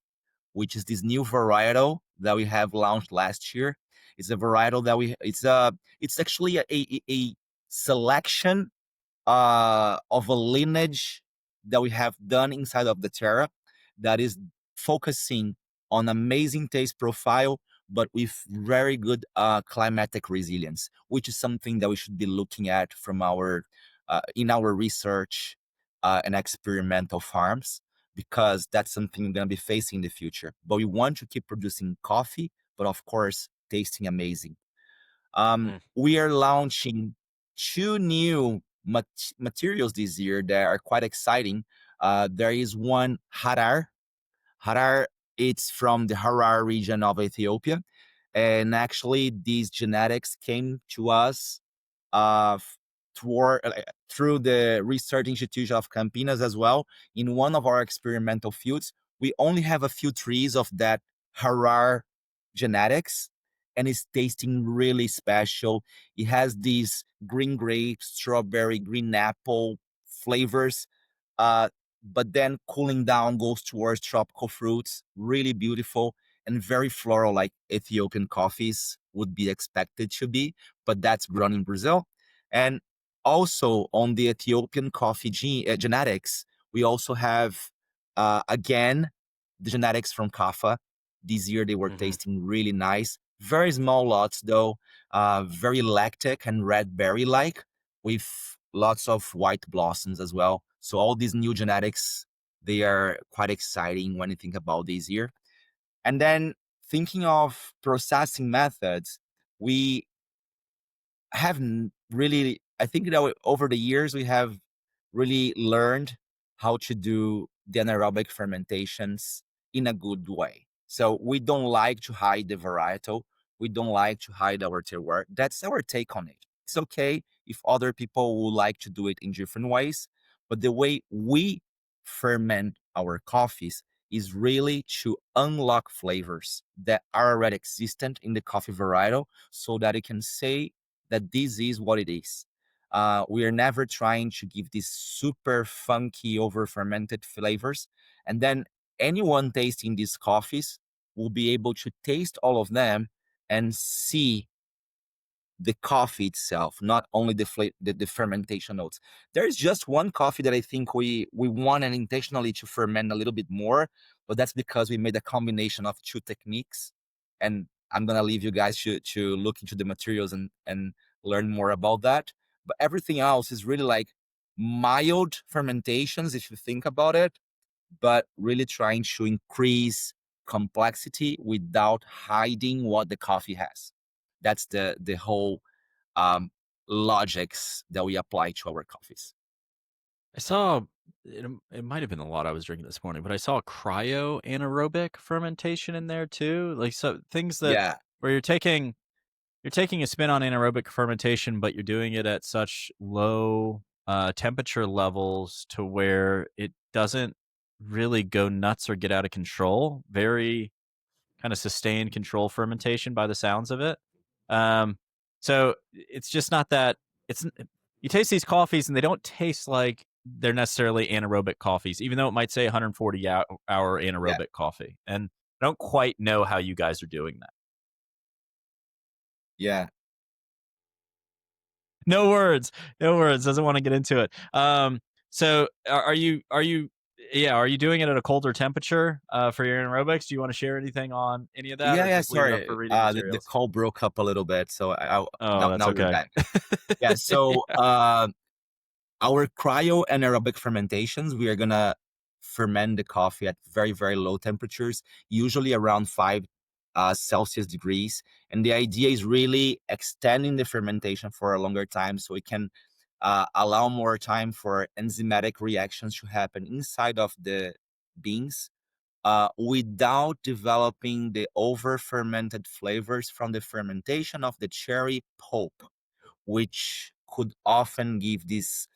which is this new varietal that we have launched last year. It's a varietal that it's actually a selection of a lineage that we have done inside of Daterra that is focusing on amazing taste profile, but with very good climatic resilience, which is something that we should be looking at from our in our research and experimental farms, because that's something we're going to be facing in the future. But we want to keep producing coffee, but of course, tasting amazing. Mm. We are launching two new materials this year that are quite exciting. There is one Harar. Harar, it's from the Harar region of Ethiopia. And actually, these genetics came to us uh, through the Research Institute of Campinas as well. In one of our experimental fields, we only have a few trees of that Harar genetics, and it's tasting really special. It has these green grape, strawberry, green apple flavors, uh, but then cooling down goes towards tropical fruits. Really beautiful and very floral, like Ethiopian coffees would be expected to be, but that's grown in Brazil. And also on the Ethiopian coffee genetics, we also have again the genetics from Kaffa. This year they were Hmm. tasting really nice. Very small lots though, very lactic and red berry like, with lots of white blossoms as well. So all these new genetics, they are quite exciting when you think about this year. And then thinking of processing methods, we haven't really, I think that over the years we have really learned how to do the anaerobic fermentations in a good way. So we don't like to hide the varietal. We don't like to hide our terroir. That's our take on it. It's okay if other people would like to do it in different ways, but the way we ferment our coffees is really to unlock flavors that are already existent in the coffee varietal, so that it can say that this is what it is. We are never trying to give these super funky over fermented flavors. And then anyone tasting these coffees will be able to taste all of them and see the coffee itself, not only the fermentation notes. There's just one coffee that I think we wanted intentionally to ferment a little bit more, but that's because we made a combination of two techniques. And I'm gonna leave you guys to look into the materials and learn more about that. But everything else is really like mild fermentations, if you think about it, but really trying to increase complexity without hiding what the coffee has. That's the whole um, logics that we apply to our coffees. I saw it might have been the lot I was drinking this morning, but I saw cryo anaerobic fermentation in there too. Like so things that Yeah, where you're taking a spin on anaerobic fermentation, but you're doing it at such low temperature levels to where it doesn't really go nuts or get out of control. Very kind of sustained control fermentation by the sounds of it. Um, so it's just not that it's you taste these coffees and they don't taste like they're necessarily anaerobic coffees, even though it might say 140 hour yeah, anaerobic coffee. And I don't quite know how you guys are doing that. yeah, No words, no words. Doesn't want to get into it. So are you doing it at a colder temperature for your anaerobics? Do you want to share anything on any of that, yeah, or yeah. just leave it up Sorry, for reading the materials? call broke up a little bit, so Oh, now that's now you're okay. back. Yeah, so Yeah. our cryo anaerobic fermentations, we are gonna ferment the coffee at very, very low temperatures, usually around 5 Celsius degrees. And the idea is really extending the fermentation for a longer time so it can allow more time for enzymatic reactions to happen inside of the beans without developing the over fermented flavors from the fermentation of the cherry pulp, which could often give this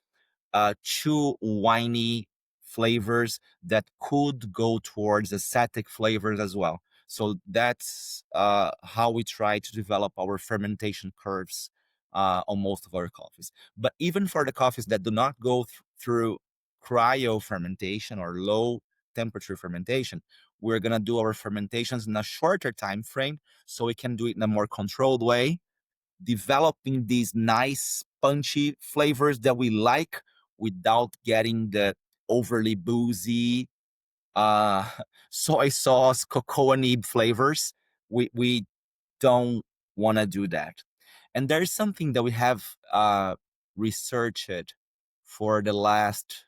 too winey flavors that could go towards acetic flavors as well. So that's how we try to develop our fermentation curves on most of our coffees. But even for the coffees that do not go through cryo fermentation or low temperature fermentation, we're gonna do our fermentations in a shorter time frame so we can do it in a more controlled way, developing these nice punchy flavors that we like without getting the overly boozy uh soy sauce cocoa nib flavors. We don't want to do that. And there's something that we have researched for the last,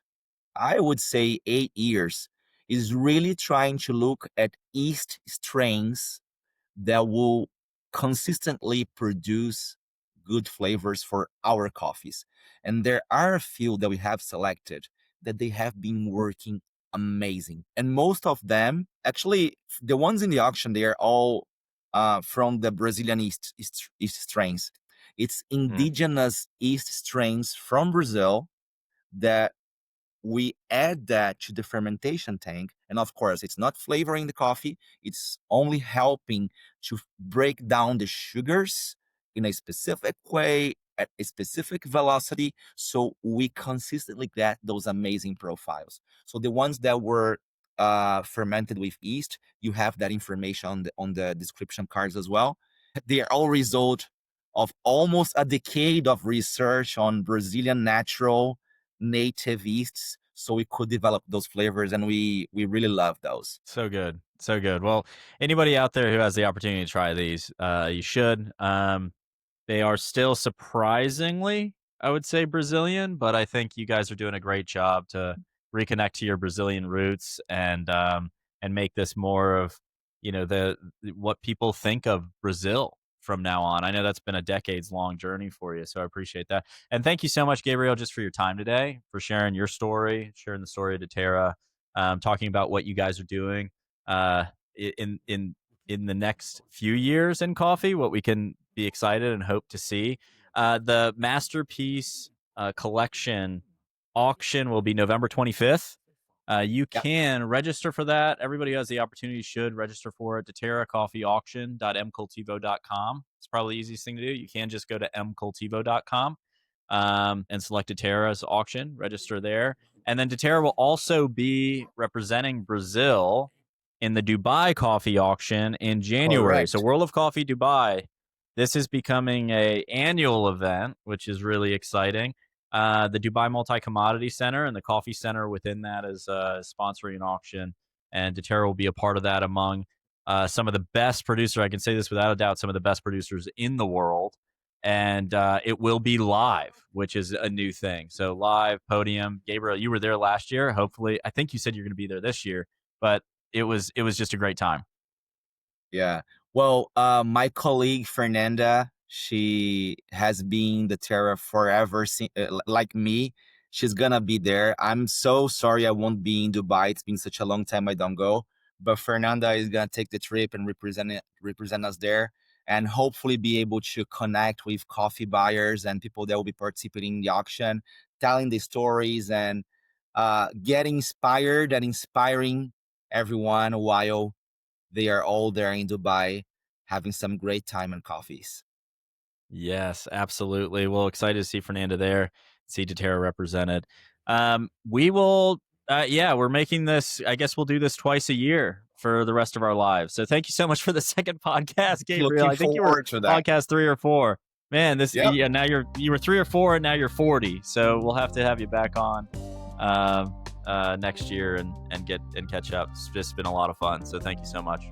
I would say, 8 years, is really trying to look at yeast strains that will consistently produce good flavors for our coffees. And there are a few that we have selected that they have been working amazing. And most of them, actually, the ones in the auction, they are all from the Brazilian East strains. It's Mm. indigenous East strains from Brazil that we add that to the fermentation tank. And of course, it's not flavoring the coffee, it's only helping to break down the sugars in a specific way at a specific velocity so we consistently get those amazing profiles. So the ones that were fermented with yeast, you have that information on the description cards as well. They are all result of almost a decade of research on Brazilian natural native yeasts so we could develop those flavors, and we really love those. So good. So good. Well, anybody out there who has the opportunity to try these, you should. They are still surprisingly, I would say, Brazilian, but I think you guys are doing a great job to reconnect to your Brazilian roots and make this more of what people think of Brazil from now on. I know that's been a decades long journey for you, so I appreciate that. And thank you so much, Gabriel, just for your time today, for sharing your story, sharing the story of Daterra, talking about what you guys are doing uh, in the next few years in coffee, what we can be excited and hope to see. The masterpiece collection auction will be November 25th. You Yeah, can register for that. Everybody who has the opportunity should register for it. DaterraCoffeeAuction.mcultivo.com. It's probably the easiest thing to do. You can just go to mcultivo.com. and select Daterra's auction, register there. And then Daterra will also be representing Brazil in the Dubai coffee auction in January. So Correct. World of Coffee Dubai, this is becoming a annual event, which is really exciting. The Dubai Multi Commodity Center and the Coffee Center within that is sponsoring an auction, and Daterra will be a part of that among some of the best producers. I can say this without a doubt, some of the best producers in the world. And it will be live, which is a new thing. So live podium. Gabriel, you were there last year. Hopefully, I think you said you're going to be there this year, but it was just a great time. Yeah. Well, my colleague Fernanda, she has been the Terra forever, like me. She's gonna be there. I'm so sorry I won't be in Dubai. It's been such a long time I don't go. But Fernanda is gonna take the trip and represent us there, and hopefully be able to connect with coffee buyers and people that will be participating in the auction, telling the stories and getting inspired and inspiring everyone while they are all there in Dubai having some great time and coffees. Yes, absolutely. Well, excited to see Fernanda there, see Daterra represented. We will, yeah, we're making this. I guess we'll do this twice a year for the rest of our lives. So thank you so much for the second podcast, Gabriel. Looking I think you were forward to that. podcast 3 or 4. Man, this Yep. yeah. Now you were 3 or 4, and now you're 40. So we'll have to have you back on next year and catch up. It's just been a lot of fun. So thank you so much.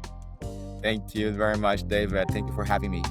Thank you very much, David. Thank you for having me.